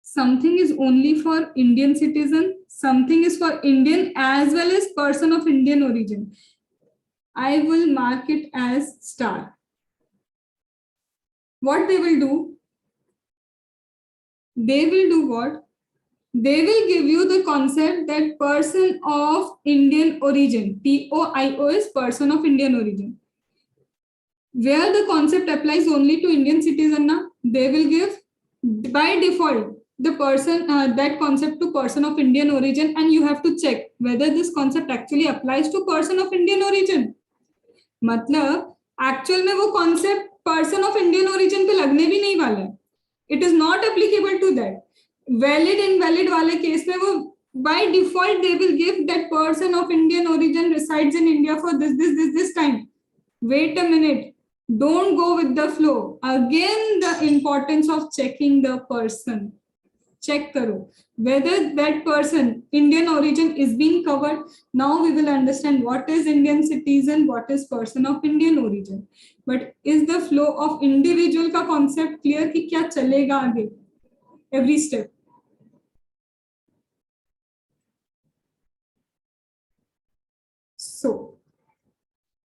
something is only for Indian citizen, something is for Indian as well as person of Indian origin. I will mark it as star. What they will do? They will do what? They will give you the concept that person of Indian origin, POIO is person of Indian origin. Where the concept applies only to Indian citizen, na, they will give by default the person that concept to person of Indian origin, and you have to check whether this concept actually applies to person of Indian origin. मतलब actual में वो concept person of Indian origin पे लगने भी नहीं वाला है. It is not applicable to that. Valid invalid वाले केस में वो by default they will give that person of Indian origin resides in India for this time. Wait a minute. Don't go with the flow. Again, the importance of checking the person. Check karo whether that person Indian origin is being covered. Now we will understand what is Indian citizen, what is person of Indian origin. But is the flow of individual का concept clear कि क्या चलेगा आगे? Every step. So,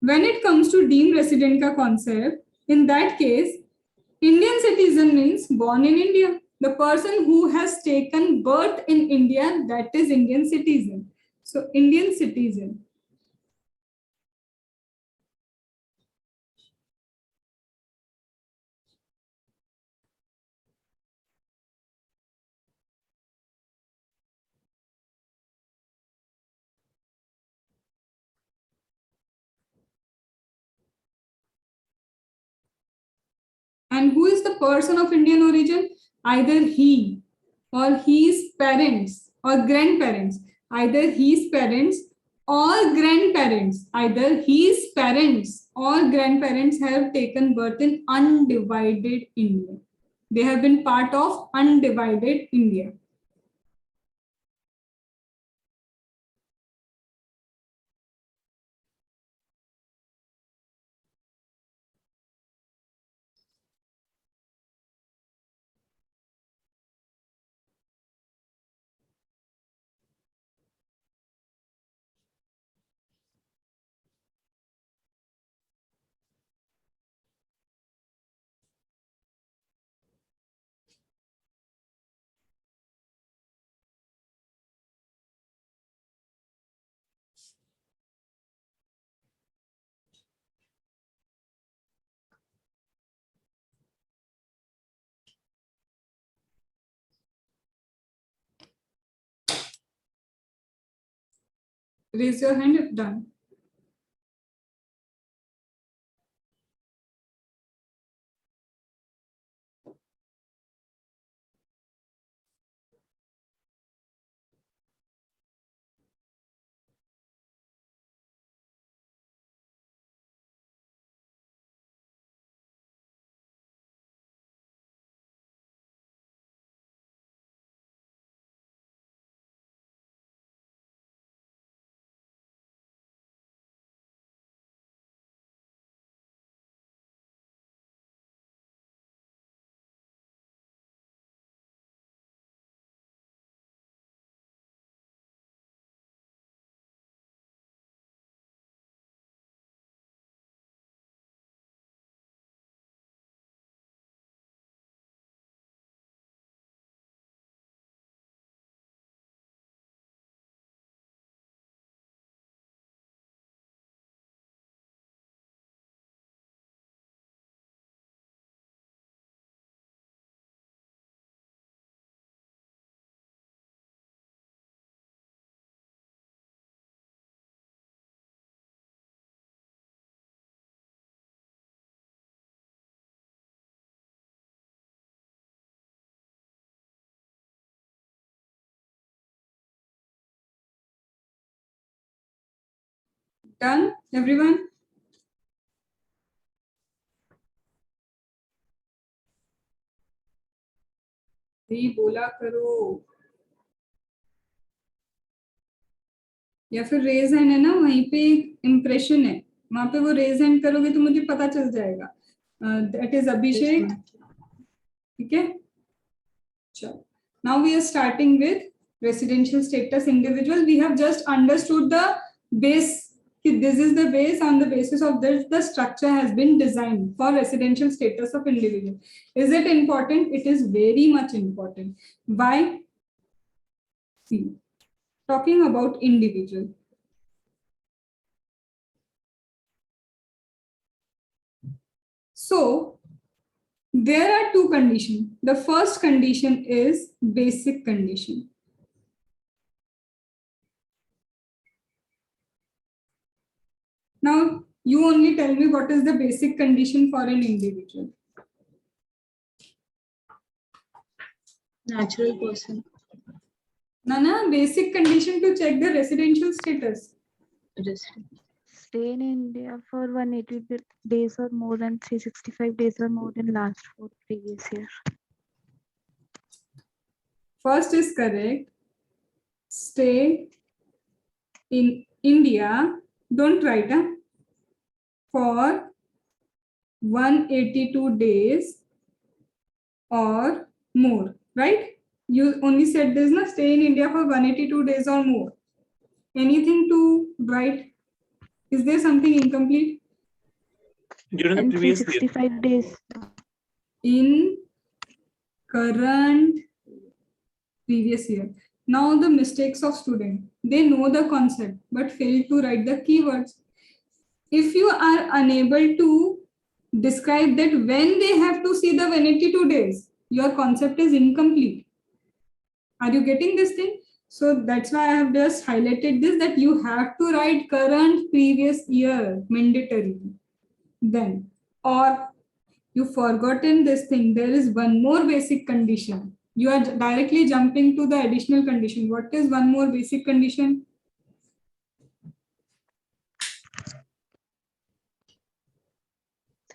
when it comes to deemed resident का concept, in that case, Indian citizen means born in India. The person who has taken birth in India, that is Indian citizen. So, Indian citizen. And who is the person of Indian origin? Either he or his parents or grandparents. Either his parents or grandparents. Either his parents or grandparents have taken birth in undivided India. They have been part of undivided India. Raise your hand if done. Done, everyone? भी बोला करो या फिर raise hand है ना, वहीं पे impression है, वहां पे वो रेज हैंड करोगे तो मुझे पता चल जाएगा. That is Abhishek. ठीक है, चलो. Now we are starting with residential status individual. We have just understood the base. This is the base. On the basis of this, the structure has been designed for residential status of individual. Is it important? It is very much important. Why? See, talking about individual. So, there are two conditions. The first condition is basic condition. Now, you only tell me what is the basic condition for an individual. Natural person. Nana, basic condition to check the residential status. Resident. Stay in India for 180 days or more than 365 days or more than last 4 previous year. First is correct. Stay in India. Don't write for 182 days or more, right? You only said this, na? Stay in India for 182 days or more. Anything to write? Is there something incomplete? During the And previous year. 365 days. In current previous year. Now the mistakes of student. They know the concept but fail to write the keywords. If you are unable to describe that when they have to see the 182 days, your concept is incomplete. Are you getting this thing? So that's why I have just highlighted this, that you have to write current previous year mandatory. Then, or you forgotten this thing, there is one more basic condition. You are directly jumping to the additional condition. What is one more basic condition?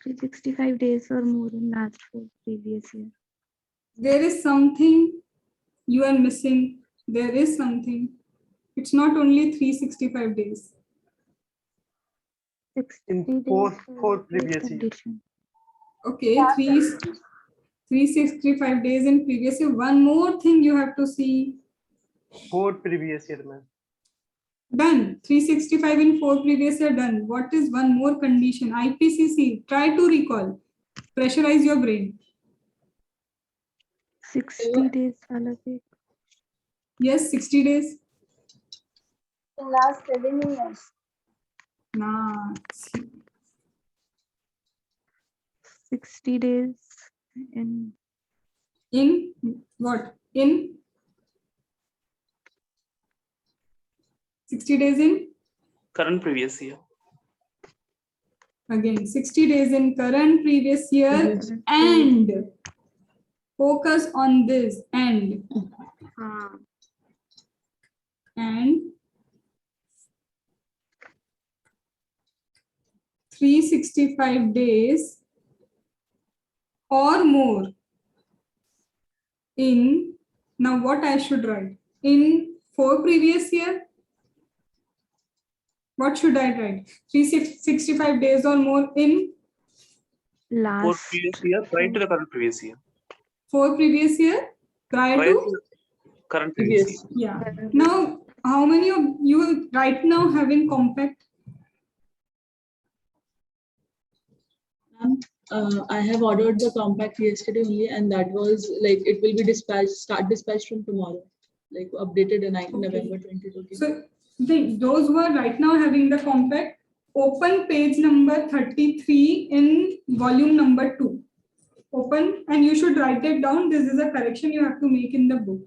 Three 365 days or more in last 4 previous year. There is something you are missing. There is something. It's not only 365 days. 60 In days four for previous year. condition. Okay, 365 days in previous year. One more thing you have to see. 4 previous year में. Done. 365 in 4 previous year done. What is one more condition? IPCC. Try to recall. Pressurize your brain. 60 days वाला भी. Yes, 60 days. In last 7 years. Nah. 60 days in what? In 60 days in? Current previous year. Again, 60 days in current previous year and focus on this and 365 days or more in, now what I should write? In 4 previous year? What should I write? 365 days or more in? For last previous year, prior to the current previous year. 4 previous year? Prior Prior to? to the current previous year. Yeah. Now, how many of you right now having compact? I have ordered the compact yesterday only, and that was like it will be dispatched from tomorrow, like updated in November 2022. So those who are right now having the compact, open page number 33 in volume number 2. Open, and you should write it down. This is a correction you have to make in the book.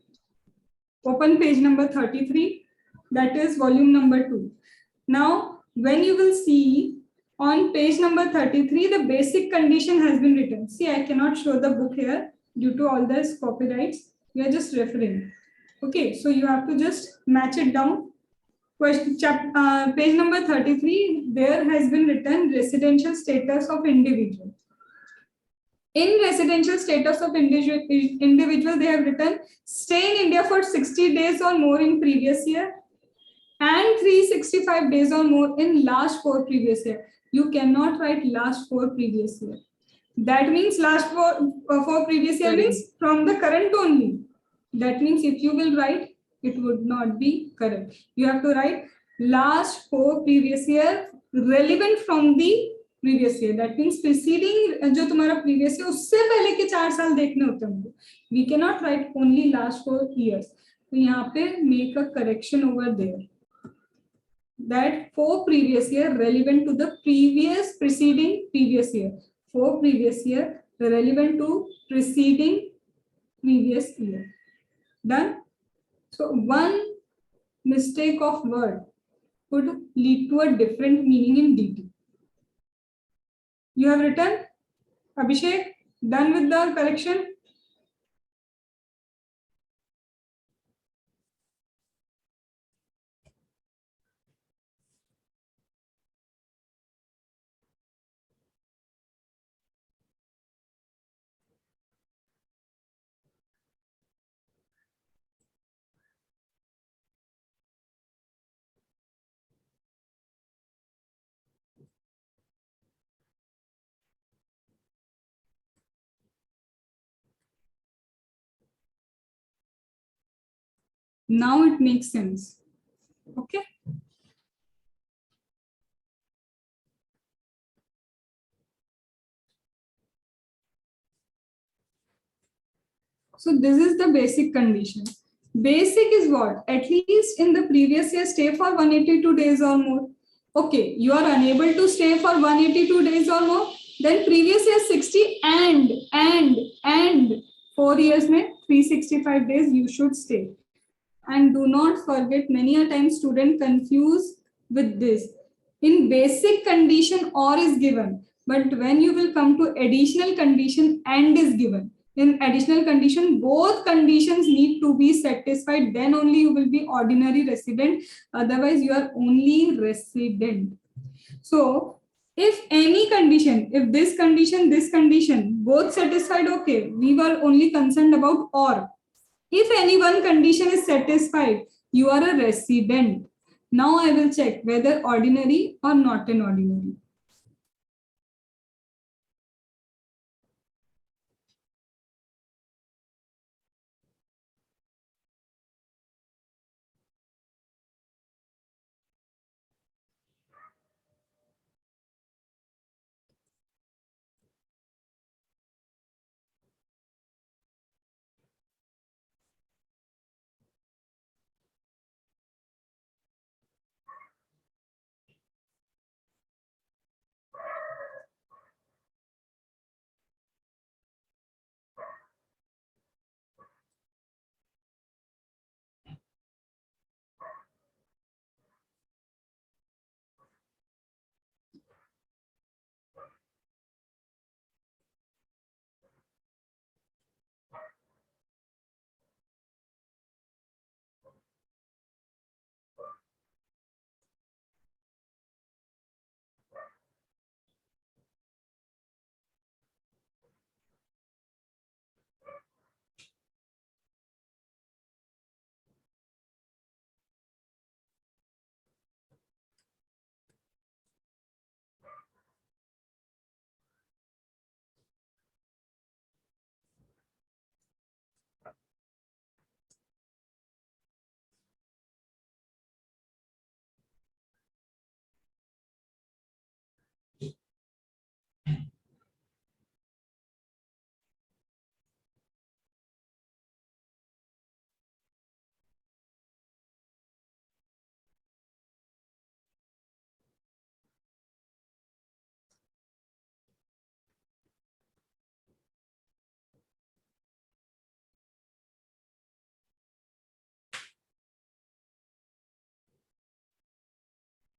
Open page number 33, that is volume number 2. Now, when you will see on page number 33, the basic condition has been written. See, I cannot show the book here due to all this copyrights. We are just referring. Okay, so you have to just match it down. Page number 33, there has been written residential status of individual. In residential status of individual, they have written stay in India for 60 days or more in previous year and 365 days or more in last 4 previous year. You cannot write last 4 previous year. That means last 4 previous year means from the current only. That means if you will write, it would not be correct. You have to write last 4 previous year relevant from the previous year. That means preceding जो तुम्हारा previous year उससे पहले के 4 साल देखने होते हैं. We cannot write only last 4 years. तो यहाँ पे make a correction over there. That 4 previous year relevant to the preceding previous year. 4 previous year relevant to preceding previous year. Done. So one mistake of word could lead to a different meaning in DT. You have written, Abhishek, done with the correction? Now it makes sense. Okay. So this is the basic condition. Basic is what? At least in the previous year, stay for 182 days or more. Okay, you are unable to stay for 182 days or more. Then previous year 60 and 4 years में 365 days you should stay. And do not forget, many a time student confuse with this. In basic condition or is given, but when you will come to additional condition and is given. In additional condition, both conditions need to be satisfied, then only you will be ordinary resident, otherwise you are only resident. So if any condition, if this condition, both satisfied, okay, we were only concerned about or. If any one condition is satisfied, you are a resident. Now I will check whether ordinary or not an ordinary.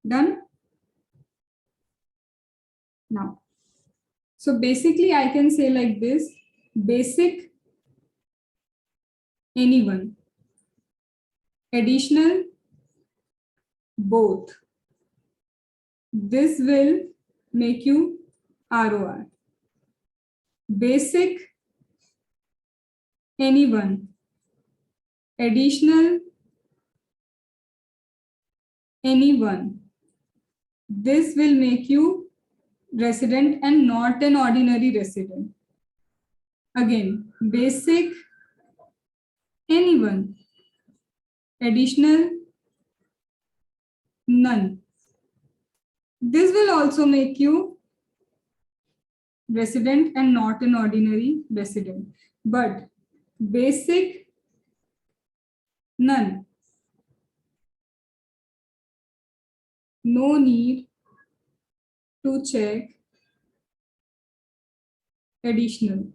Done? Now, so basically I can say like this, basic anyone, additional both. This will make you ROR. Basic, anyone. Additional, anyone. This will make you resident and not an ordinary resident. Again, basic, anyone. Additional, none. This will also make you resident and not an ordinary resident. But basic, none. No need to check additional.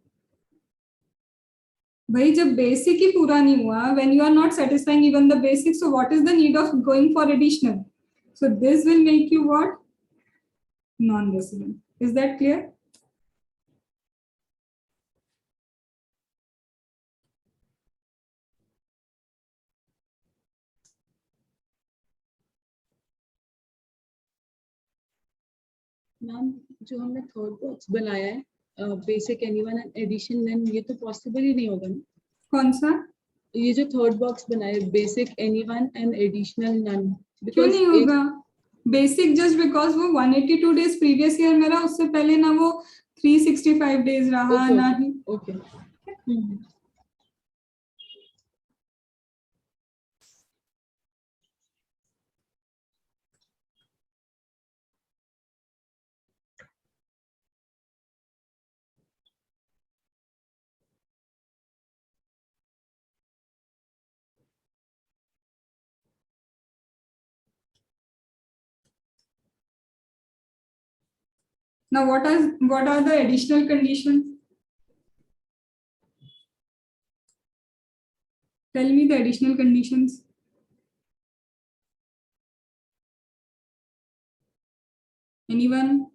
भाई जब basic ही पूरा नहीं हुआ, when you are not satisfying even the basic, so what is the need of going for additional? So this will make you what? Non-resident. Is that clear? Ma'am जो हमने third box बनाया है basic any one and addition then ये तो possible ही नहीं होगा ना. कौन सा? ये जो थर्ड बॉक्स बनाया है basic any one and additional none. क्यों नहीं होगा? बेसिक जस्ट बिकॉज वो 182 डेज प्रीवियस ईयर मेरा, उससे पहले ना वो 365 डेज रहा ना ही. Okay. Now what are the additional conditions? Tell me the additional conditions. Anyone?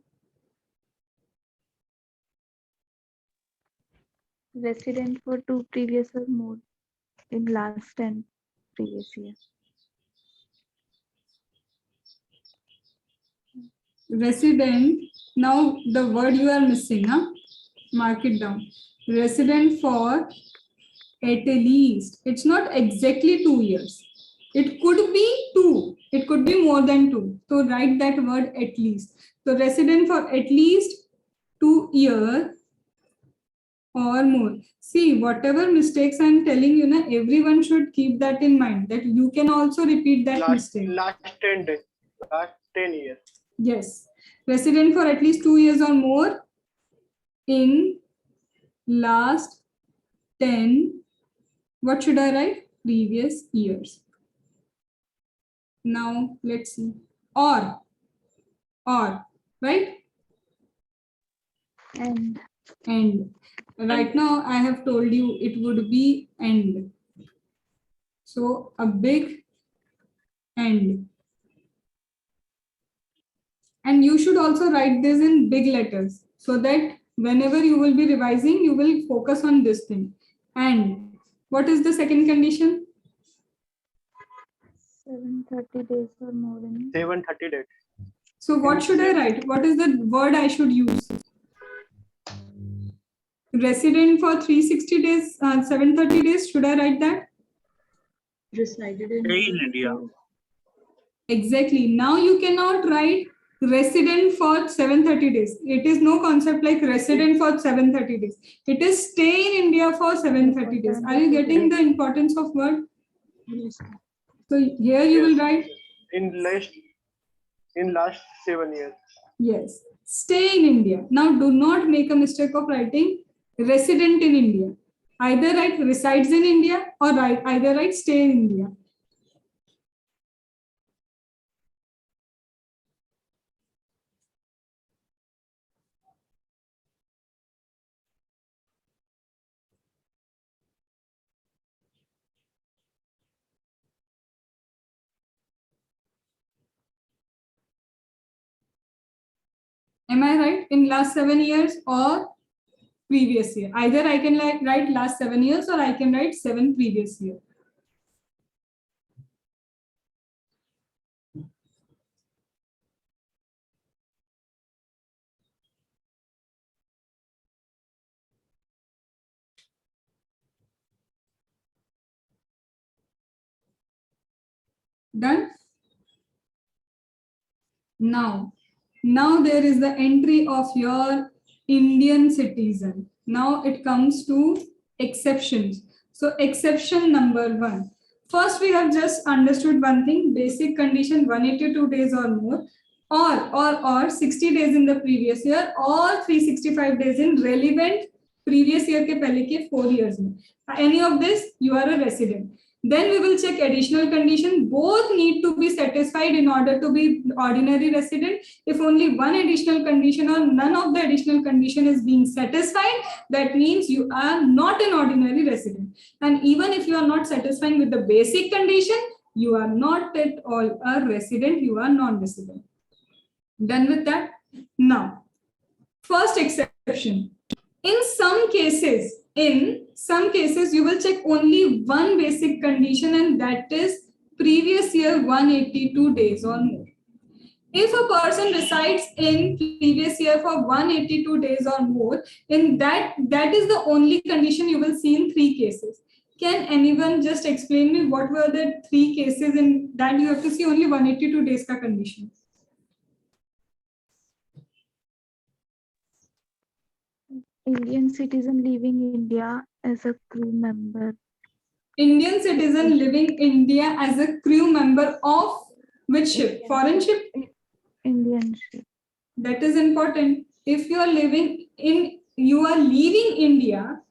Resident for 2 previous or more in last 10 previous year. Resident, now the word you are missing, huh? Mark it down. Resident for at least, it's not exactly 2 years. It could be 2, it could be more than 2. So write that word at least. So resident for at least 2 years or more. See, whatever mistakes I'm telling you, na, everyone should keep that in mind, that you can also repeat that mistake. Last 10 days, last 10 years. Yes, resident for at least 2 years or more in last 10, what should I write? Previous years. Now let's see. Or, right? And Right now I have told you it would be and. So a big and. And you should also write this in big letters so that whenever you will be revising, you will focus on this thing. And what is the second condition? 730 days or more in 730 days. So what should I write? What is the word I should use? Resident for 360 days, 730 days, should I write that? Resided in India. Exactly. Now you cannot write resident for 730 days. It is no concept like resident for 730 days. It is stay in India for 730 days. Are you getting the importance of word? Yes. So here you will write, In last 7 years. yes, stay in India. Now do not make a mistake of writing resident in India. Either write resides in India or either write stay in India. Am I right? In last 7 years or previous year? Either I can write last 7 years or I can write 7 previous year. Done? Now there is the entry of your Indian citizen. Now it comes to exceptions. So exception number 1. First, we have just understood one thing: basic condition 182 days or more, or 60 days in the previous year, or 365 days in relevant previous year के पहले के 4 years में. Any of this, you are a resident. Then we will check additional condition. Both need to be satisfied in order to be ordinary resident. If only one additional condition or none of the additional condition is being satisfied, that means you are not an ordinary resident. And even if you are not satisfying with the basic condition, you are not at all a resident, you are non-resident. Done with that? Now, first exception. In some cases, you will check only one basic condition, and that is previous year 182 days or more. If a person resides in previous year for 182 days or more, in that is the only condition you will see in 3 cases. Can anyone just explain me what were the 3 cases in that you have to see only 182 days ka condition? Indian citizen leaving India as a crew member. Indian citizen living India as a crew member of which ship? Foreign ship? Indian ship. That is important. If you are leaving India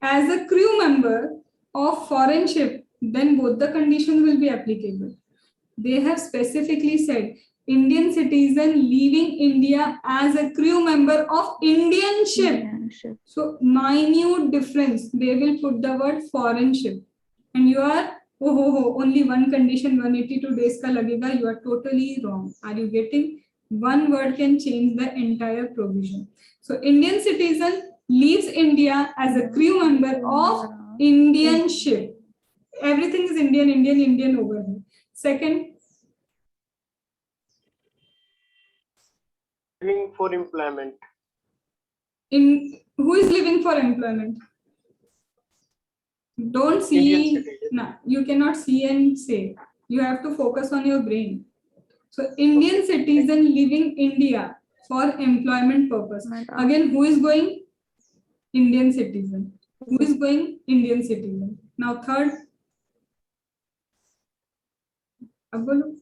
as a crew member of foreign ship, then both the conditions will be applicable. They have specifically said Indian citizen leaving India as a crew member of Indian ship. So minute difference. They will put the word foreign ship, and you are only one condition 182 days ka lagega. You are totally wrong. Are you getting? One word can change the entire provision. So Indian citizen leaves India as a crew member of Indian ship. Everything is Indian over here. Second, Living for employment. who is living for employment? Don't see. No, you cannot see and say. You have to focus on your brain. So Indian citizen leaving India for employment purpose. Again, who is going? Indian citizen. Who is going? Indian citizen. Now third. अब बोलो.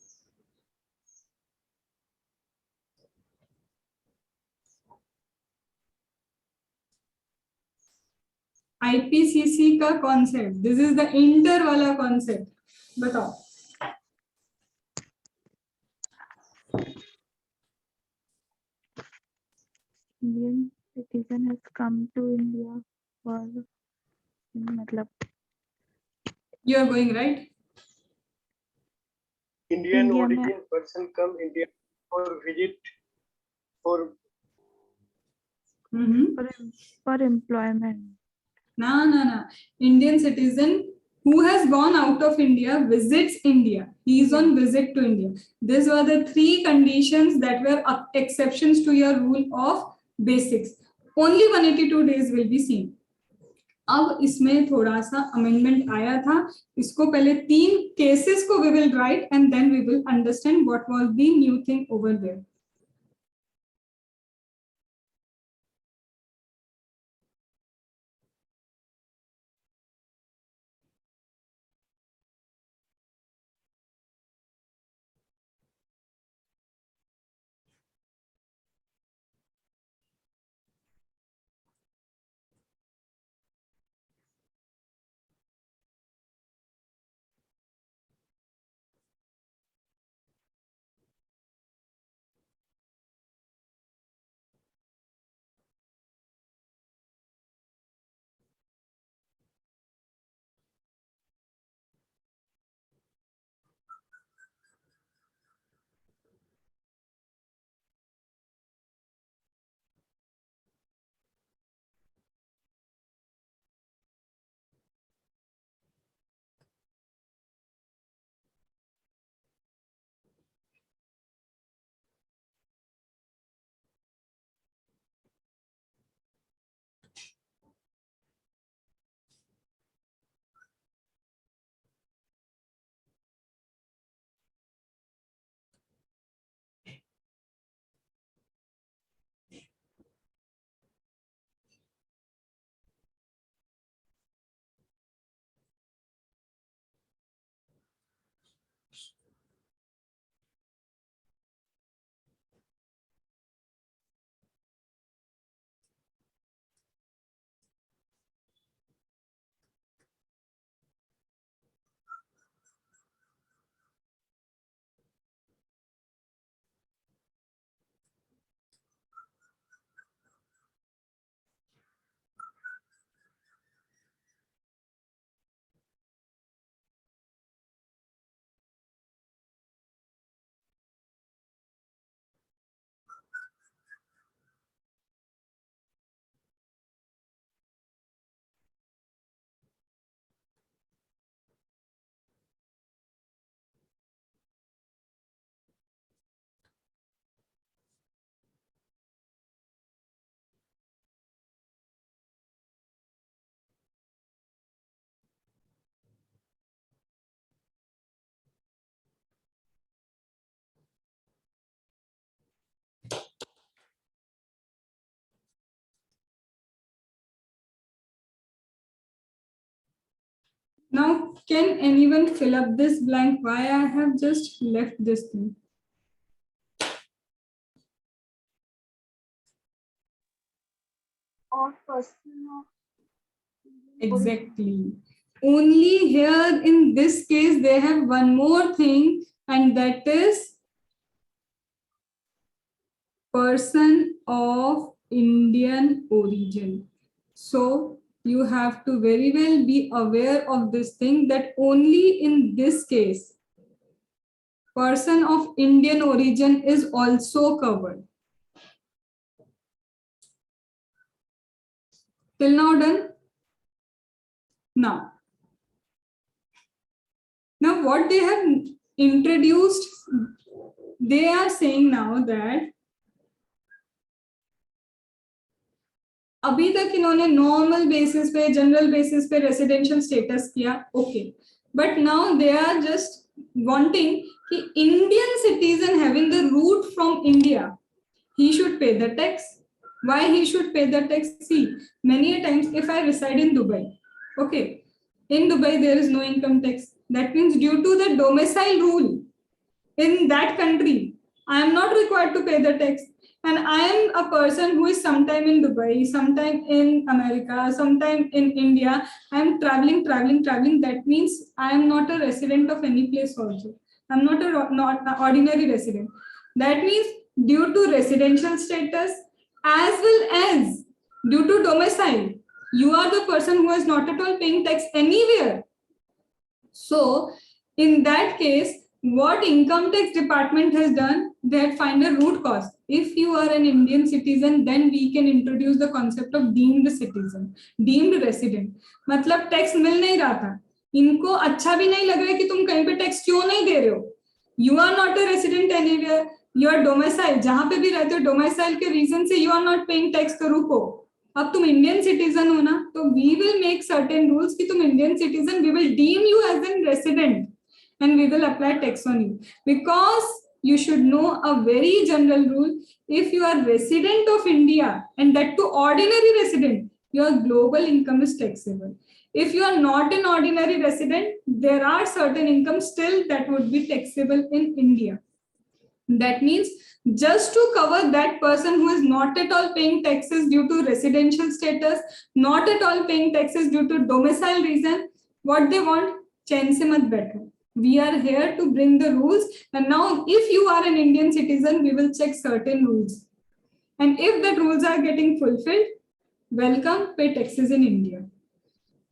IPCC का concept. This is the inter वाला concept. बताओ. Indian citizen has come to India for matlab. You are going right. Indian India origin person come India for visit for for employment. No. Indian citizen who has gone out of India visits India. He is on visit to India. These were the 3 conditions that were exceptions to your rule of basics. Only 182 days will be seen. अब इसमें थोड़ा सा amendment आया था. इसको पहले 3 cases को we will write and then we will understand what was the new thing over there. Now, can anyone fill up this blank? Why I have just left this thing? Of person of Exactly. Only here in this case, they have one more thing, and that is person of Indian origin. So you have to very well be aware of this thing, that only in this case, person of Indian origin is also covered. Till now done? Now what they have introduced, they are saying now that अभी तक इन्होंने normal basis पे, general basis पे residential status किया, okay, but now they are just wanting कि Indian citizen having the root from India, he should pay the tax. Why he should pay the tax? See, many a times if I reside in Dubai, okay, in Dubai there is no income tax. That means due to the domicile rule in that country, I am not required to pay the tax. And I am a person who is sometime in Dubai, sometime in America, sometime in India. I am traveling. That means I am not a resident of any place also. I am not an ordinary resident. That means due to residential status as well as due to domicile, you are the person who is not at all paying tax anywhere. So in that case, what income tax department has done, they had find a root cause. If you are an Indian citizen, then we can introduce the concept of deemed citizen, deemed resident. मतलब tax मिल नहीं रहा था, इनको अच्छा भी नहीं लग रहा है कि तुम कहीं पे टैक्स क्यों नहीं दे रहे हो. You are not a resident anywhere. You are domicile, जहां पे भी रहते हो domicile के reason से you are not paying tax. तो रुको, अब तुम इंडियन सिटीजन हो ना, तो we will make certain rules कि तुम Indian citizen, we will deem you as an resident and we will apply tax on you. Because you should know a very general rule, if you are resident of India and that to ordinary resident, your global income is taxable. If you are not an ordinary resident, there are certain incomes still that would be taxable in India. That means just to cover that person who is not at all paying taxes due to residential status, not at all paying taxes due to domicile reason, what they want, chain se mat baitho. We are here to bring the rules, and now if you are an Indian citizen, we will check certain rules, and if the rules are getting fulfilled, welcome, pay taxes in India.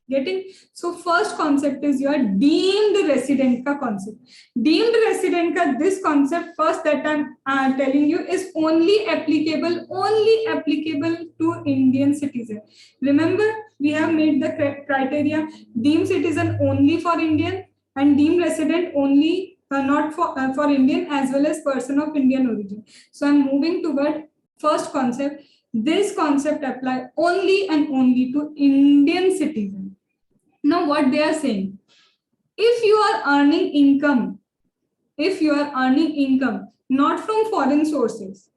Getting? So first concept is your deemed resident ka concept. Deemed resident ka this concept first that I'm telling you is only applicable to Indian citizen. Remember, we have made the criteria: deemed citizen only for Indian, and deemed resident only not for Indian, as well as person of Indian origin. So I'm moving toward first concept. This concept apply only and only to Indian citizen. Now what they are saying, if you are earning income not from foreign sources,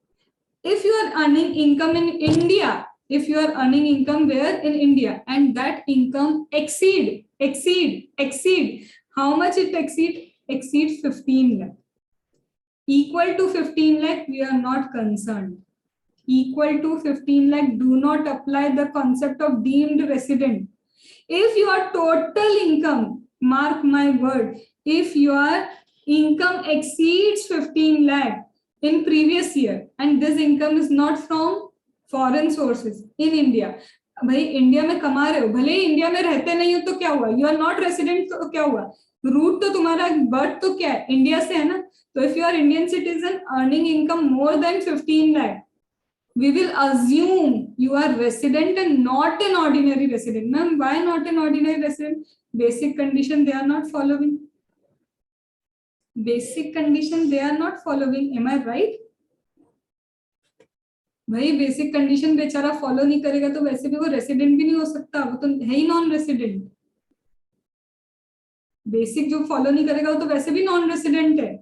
if you are earning income in India, if you are earning income where in India, and that income exceed, how much it exceed 15 lakh, equal to 15 lakh, we are not concerned. Equal to 15 lakh, do not apply the concept of deemed resident. If your total income, mark my word, if your income exceeds 15 lakh in previous year, and this income is not from foreign sources in India, भाई India में कमा रहे हो, भले ही India में रहते नहीं हो तो क्या हुआ, यू आर नॉट रेसिडेंट तो क्या हुआ, रूट तो तुम्हारा बर्थ तो क्या है, इंडिया से है ना. तो if you are Indian citizen earning income more than 15 lakh, we will assume you are resident and not an ordinary resident. Ma'am, why not an ordinary resident? Basic condition they are not following. Basic condition they are not following. Am I right? भाई basic condition बेचारा follow नहीं करेगा तो वैसे भी वो resident भी नहीं हो सकता, वो तो है ही नॉन रेसिडेंट. बेसिक जो फॉलो नहीं करेगा वो तो वैसे भी नॉन रेसिडेंट है.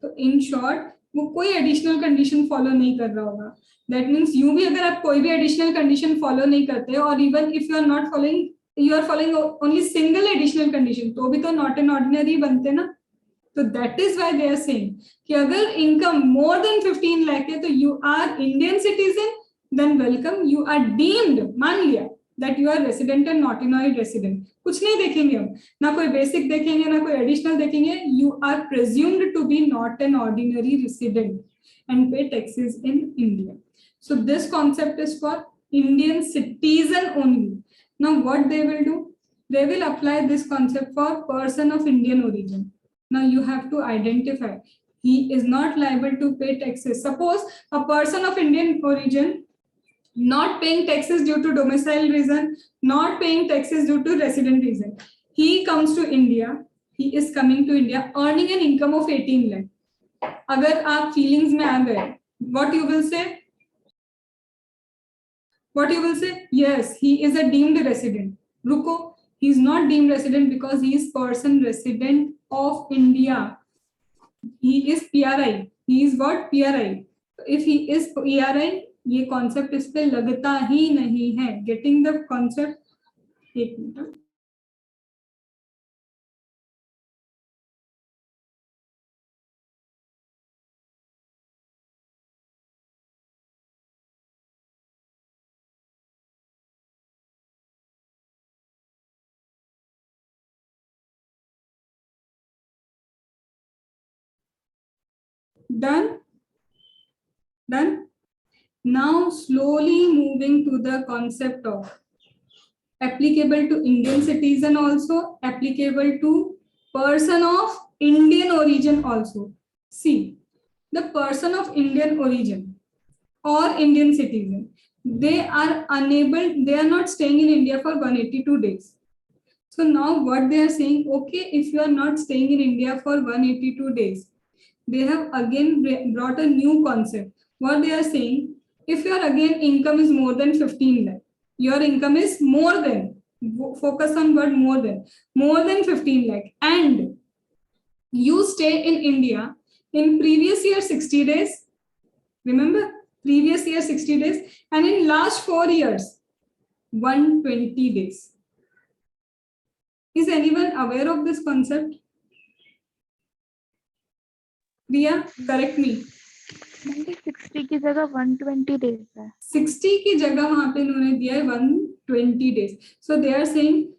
तो इन शॉर्ट वो कोई एडिशनल कंडीशन फॉलो नहीं कर रहा होगा. दैट मीन्स यूं भी अगर आप कोई भी एडिशनल कंडीशन फॉलो नहीं करते, और even if you are not following you are following only single additional condition, तो भी तो not an ordinary बनते ना. So that is why they are saying कि अगर income more than 15 lakh है तो you are Indian citizen, then welcome, you are deemed, मान लिया that you are resident and not an resident. कुछ नहीं देखेंगे हम, ना कोई basic देखेंगे ना कोई additional देखेंगे. You are presumed to be not an ordinary resident and pay taxes in India. So this concept is for Indian citizen only. Now what they will do? They will apply this concept for person of Indian origin. Now you have to identify he is not liable to pay taxes. Suppose a person of Indian origin not paying taxes due to domicile reason, not paying taxes due to resident reason. He comes to India, he is coming to India earning an income of 18 lakh. अगर आप feelings में आ गए, what you will say? What you will say? Yes, he is a deemed resident. Ruko, he is not deemed resident because he is person resident of India. He is PRI. He is what? PRI. If he is PRI, ये concept इस पे लगता ही नहीं है. Getting the concept? एक minute. Done? Done? Now slowly moving to the concept of applicable to Indian citizen also, applicable to person of Indian origin also. See, the person of Indian origin or Indian citizen, they are unable, they are not staying in India for 182 days. So now what they are saying, okay, if you are not staying in India for 182 days, they have again brought a new concept. What they are saying, if your again income is more than 15 lakh, your income is more than, focus on word more than 15 lakh, and you stay in India in previous year 60 days, remember previous year 60 days, and in last 4 years 120 days. Is anyone aware of this concept? Priya, correct me. 60 की जगह 120 days है. 60 की जगह वहां पे उन्होंने दिया है 120 days. So they are saying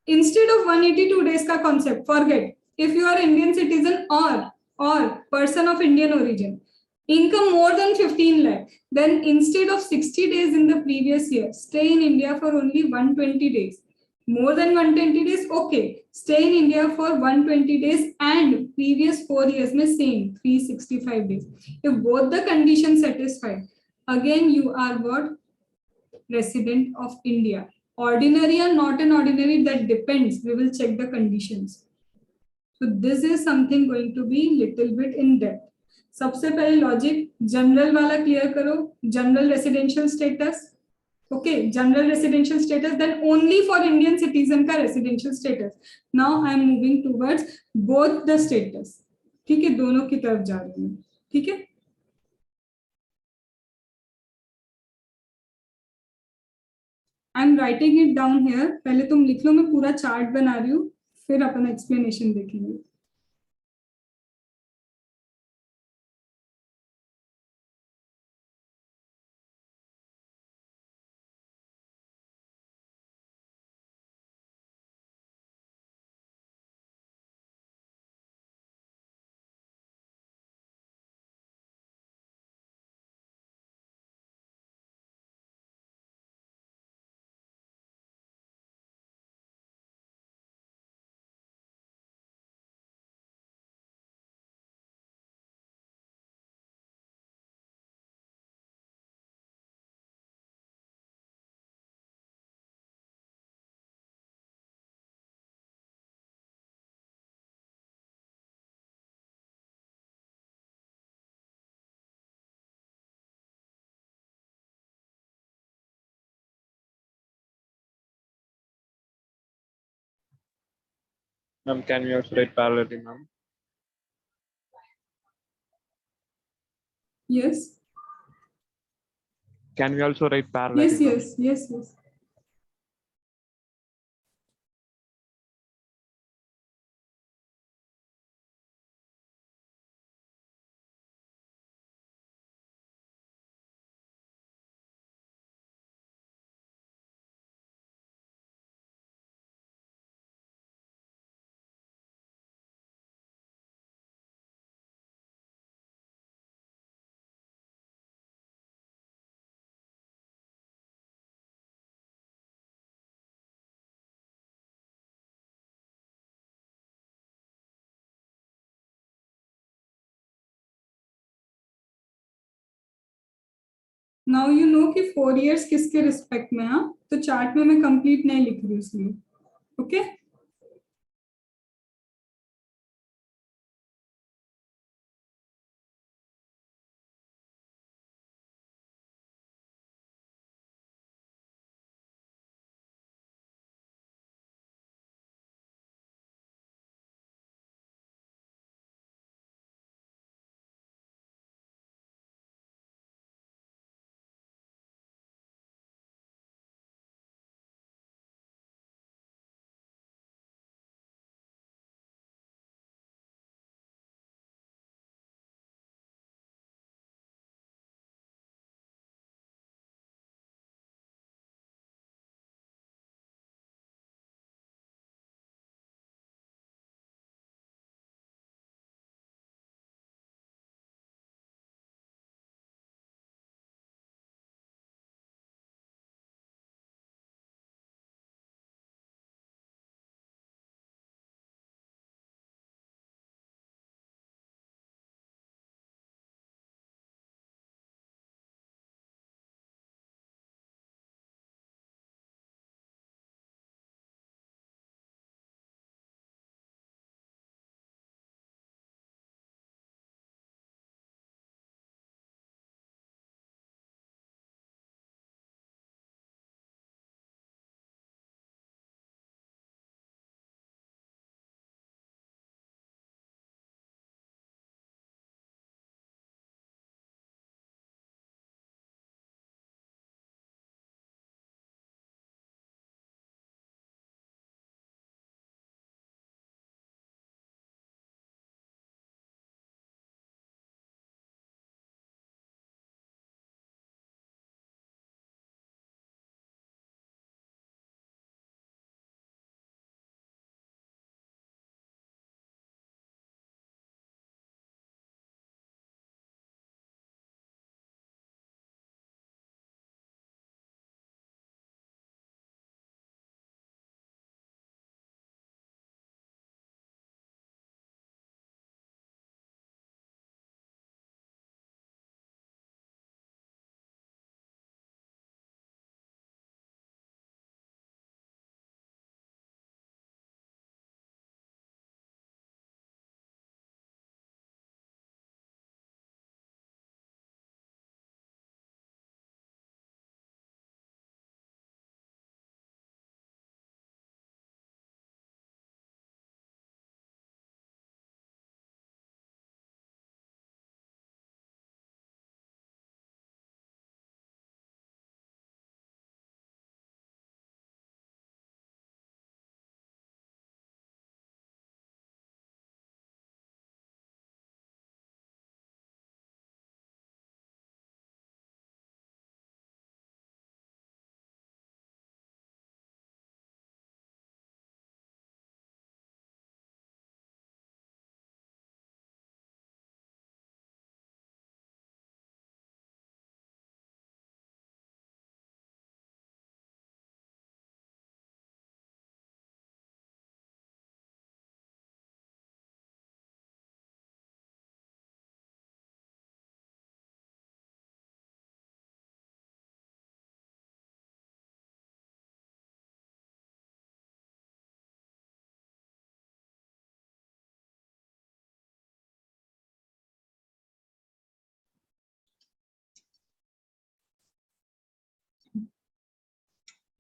instead of 182 days का concept, forget. If you are Indian citizen or person of Indian origin, income more than 15 lakh, then instead of 60 days in the previous year, stay in India for only 120 days. More than 120 days, okay. Stay in India for 120 days and previous 4 years में same 365 days. If both the conditions satisfied, again you are what? Resident of India. Ordinary or not an ordinary, that depends. We will check the conditions. So this is something going to be little bit in depth. सबसे पहले logic general वाला clear करो. General residential status, okay, general residential status, then only for Indian citizen का residential status. Now I am moving towards both the status. ठीक है, दोनों की तरफ जा रही हूँ. ठीक है, I am writing it down here. पहले तुम लिख लो, मैं पूरा चार्ट बना रही हूँ, फिर अपन एक्सप्लेनेशन देखेंगे. Ma'am, can we also write parallelly, ma'am? Yes. Can we also write parallelly? Yes. Now you know कि 4 years किसके रिस्पेक्ट में, हाँ, तो चार्ट में मैं कंप्लीट नहीं लिख रही उसमें. Okay.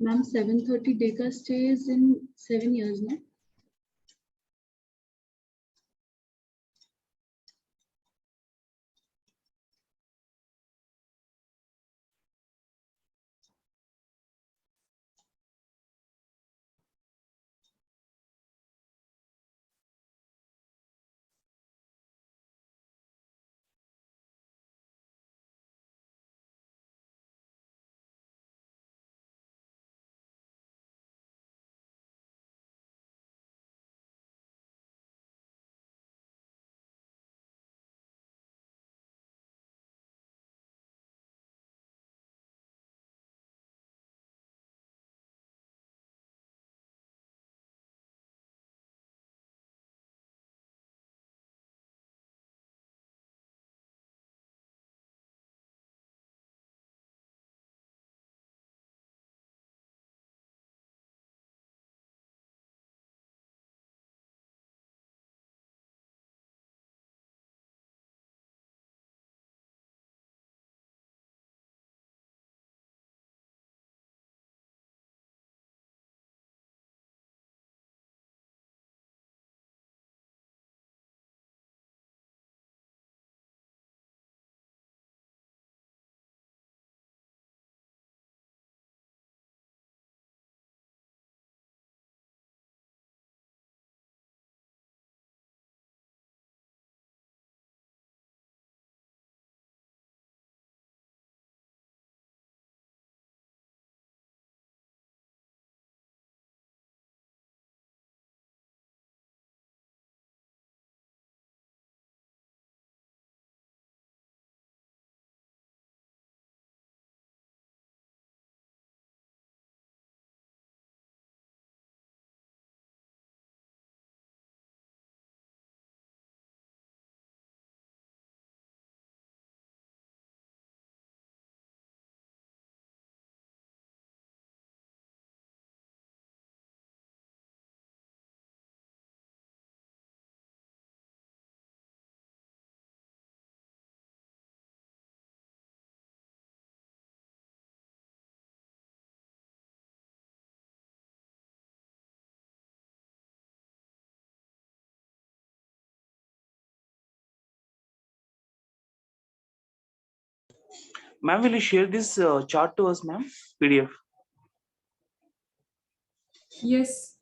Ma'am, 730 day ka stay is in 7 years, no? Ma'am, will you share this chart to us, ma'am? PDF. Yes.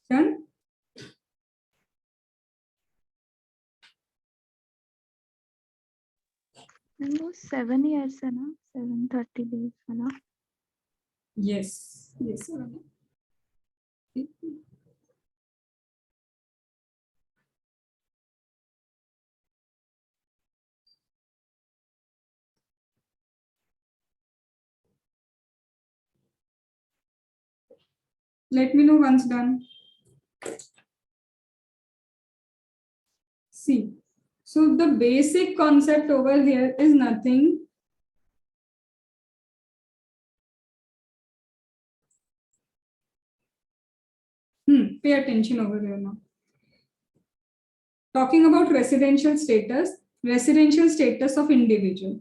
Done. वो 7 years है ना, 730 days है ना. Yes. Yes. Let me know once done. See, so the basic concept over here is nothing. Pay attention over here now. Talking about residential status of individual.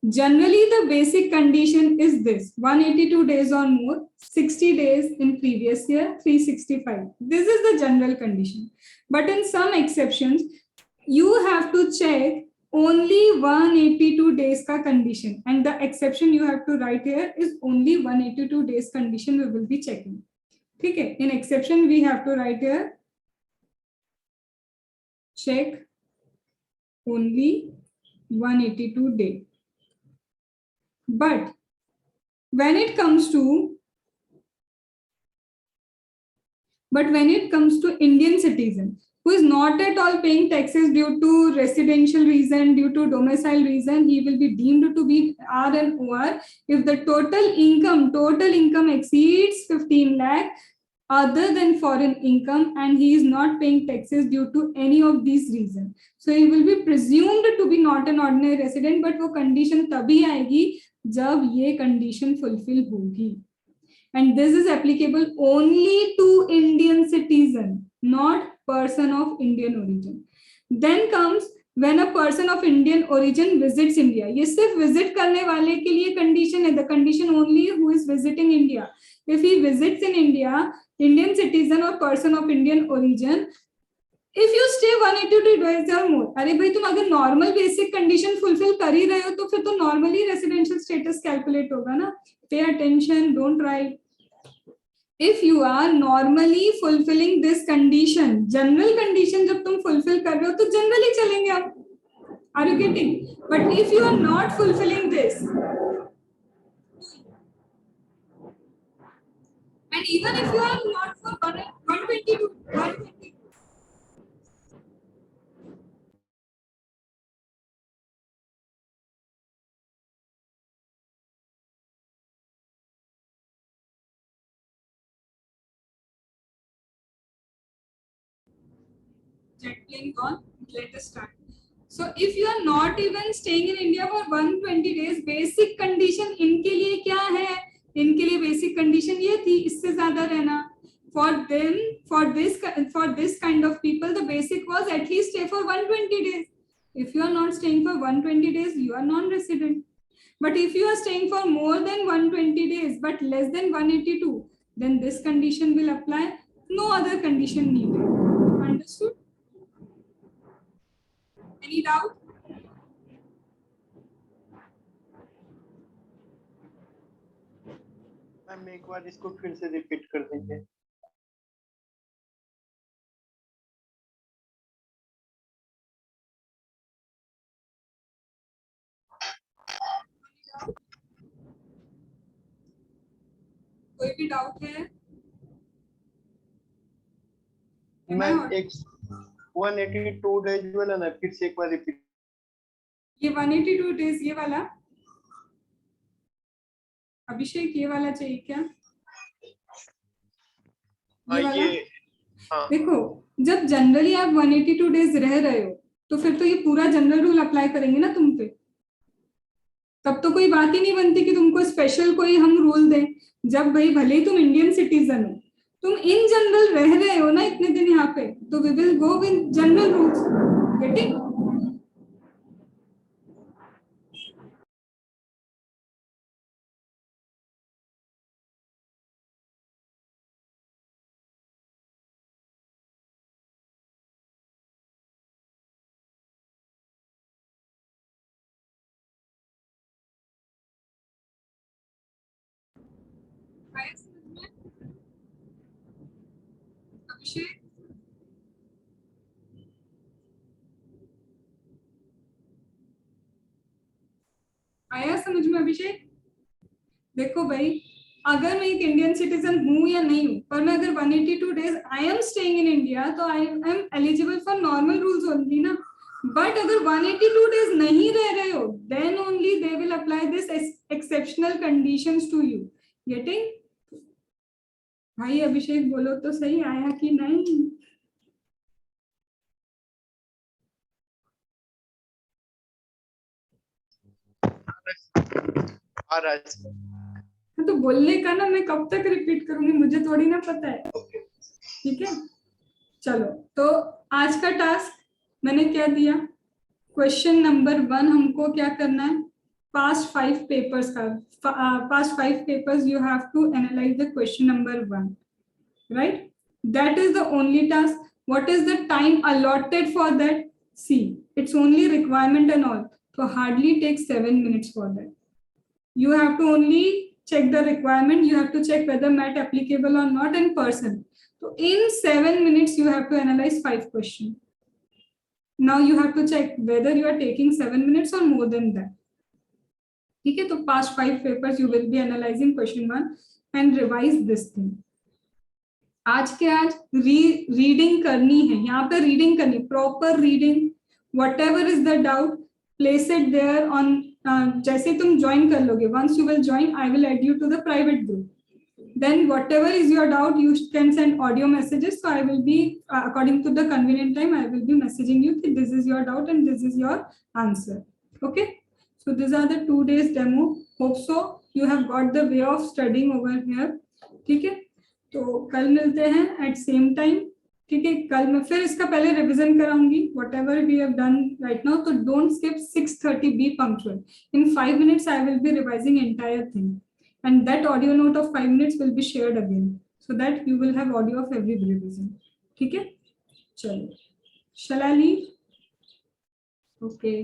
Generally, the basic condition is this: 182 days or more, 60 days in previous year, 365. This is the general condition. But in some exceptions, you have to check only 182 days ka condition, and the exception you have to write here is only 182 days condition we will be checking. Okay, in exception we have to write here check only 182 day. But when it comes to Indian citizen who is not at all paying taxes due to residential reason, due to domicile reason, he will be deemed to be R and OR if the total income exceeds 15 lakh other than foreign income, and he is not paying taxes due to any of these reasons. So he will be presumed to be not an ordinary resident, but वो condition तभी आएगी जब ये condition fulfill होगी. And this is applicable only to Indian citizen, not person of Indian origin. Then comes when a person of Indian origin visits India. ये सिर्फ visit करने वाले के लिए condition है. The condition only who is visiting India. If he visits in India, Indian citizen or person of Indian origin, if you stay 182 days or more, अरे भाई तुम अगर normal basic condition fulfill कर ही रहे हो तो फिर तो normally residential status calculate होगा ना. Pay attention, don't write. If you are normally fulfilling this condition, general condition जब तुम fulfill कर रहे हो तो generally चलेंगे आप. Are you getting? But if you are not fulfilling this, and even if you are not for 122, jet plane gone. Let us start. So if you are not even staying in India for 120 days, basic condition इनके लिए क्या है? इनके लिए basic condition ये थी, इससे ज़्यादा रहना. For them, for this kind of people, the basic was at least stay for 120 days. If you are not staying for 120 days, you are non-resident. But if you are staying for more than 120 days, but less than 182, then this condition will apply. No other condition needed. Understood? Any doubt? Ma'am एक बार इसको फिर से repeat कर दीजिए. कोई भी doubt है? Ma'am एक 182 डेज वाला ना फिर से एक बार रिपीट. ये 182 डेज ये वाला अभिषेक, ये वाला चाहिए क्या? ये हाँ देखो, जब जनरली आप 182 डेज रह रहे हो तो फिर तो ये पूरा जनरल रूल अप्लाई करेंगे ना तुम पे, तब तो कोई बात ही नहीं बनती कि तुमको स्पेशल कोई हम रूल दें। जब भाई भले ही तुम इंडियन सिटीजन हो, तुम इन जनरल रह रहे हो ना इतने दिन यहाँ पे, तो we will go with general rules. Getting? Abhishek, आया समझ में अभिषेक? देखो भाई, अगर मैं एक इंडियन सिटीजन हूं या नहीं हूं, पर मैं अगर 182 days I am staying in India, तो I am eligible for normal rules only ना। बट अगर 182 डेज नहीं रह रहे हो, then only they will apply this exceptional conditions to you. Getting? भाई अभिषेक बोलो तो सही, आया कि नहीं? आ रहा है। तो बोलने का ना, मैं कब तक रिपीट करूंगी, मुझे थोड़ी ना पता है। ठीक है, चलो। तो आज का टास्क मैंने क्या दिया? क्वेश्चन नंबर 1 हमको क्या करना है? पास्ट 5 पेपर्स का, past 5 papers you have to analyse the question number 1, right? That is the only task. What is the time allotted for that? See, it's only requirement and all, so hardly takes 7 minutes for that. You have to only check the requirement, you have to check whether mat applicable or not in person. So in 7 minutes you have to analyze 5 questions. Now you have to check whether you are taking 7 minutes or more than that. ठीक है, तो past 5 papers you will be analyzing question 1 and revise this thing. आज के आज reading करनी है, यहाँ पे रीडिंग करनी, proper reading, whatever is the doubt place it there on. जैसे तुम ज्वाइन कर लोगे, once you will join, I will add you to the private group, then whatever is your doubt you can send audio messages, so I will be according to the convenient time I will be messaging you that this is your doubt and this is your answer. Okay, so these are the 2 days demo. Hope so you have got the way of studying over here. ठीक है, तो कल मिलते हैं eight same time. ठीक है, कल मैं फिर इसका पहले revision कराऊंगी whatever we have done right now, तो don't skip 6:30, be punctual. In 5 minutes I will be revising entire thing, and that audio note of 5 minutes will be shared again, so that you will have audio of every revision. ठीक है, चलो, shall I leave? Okay.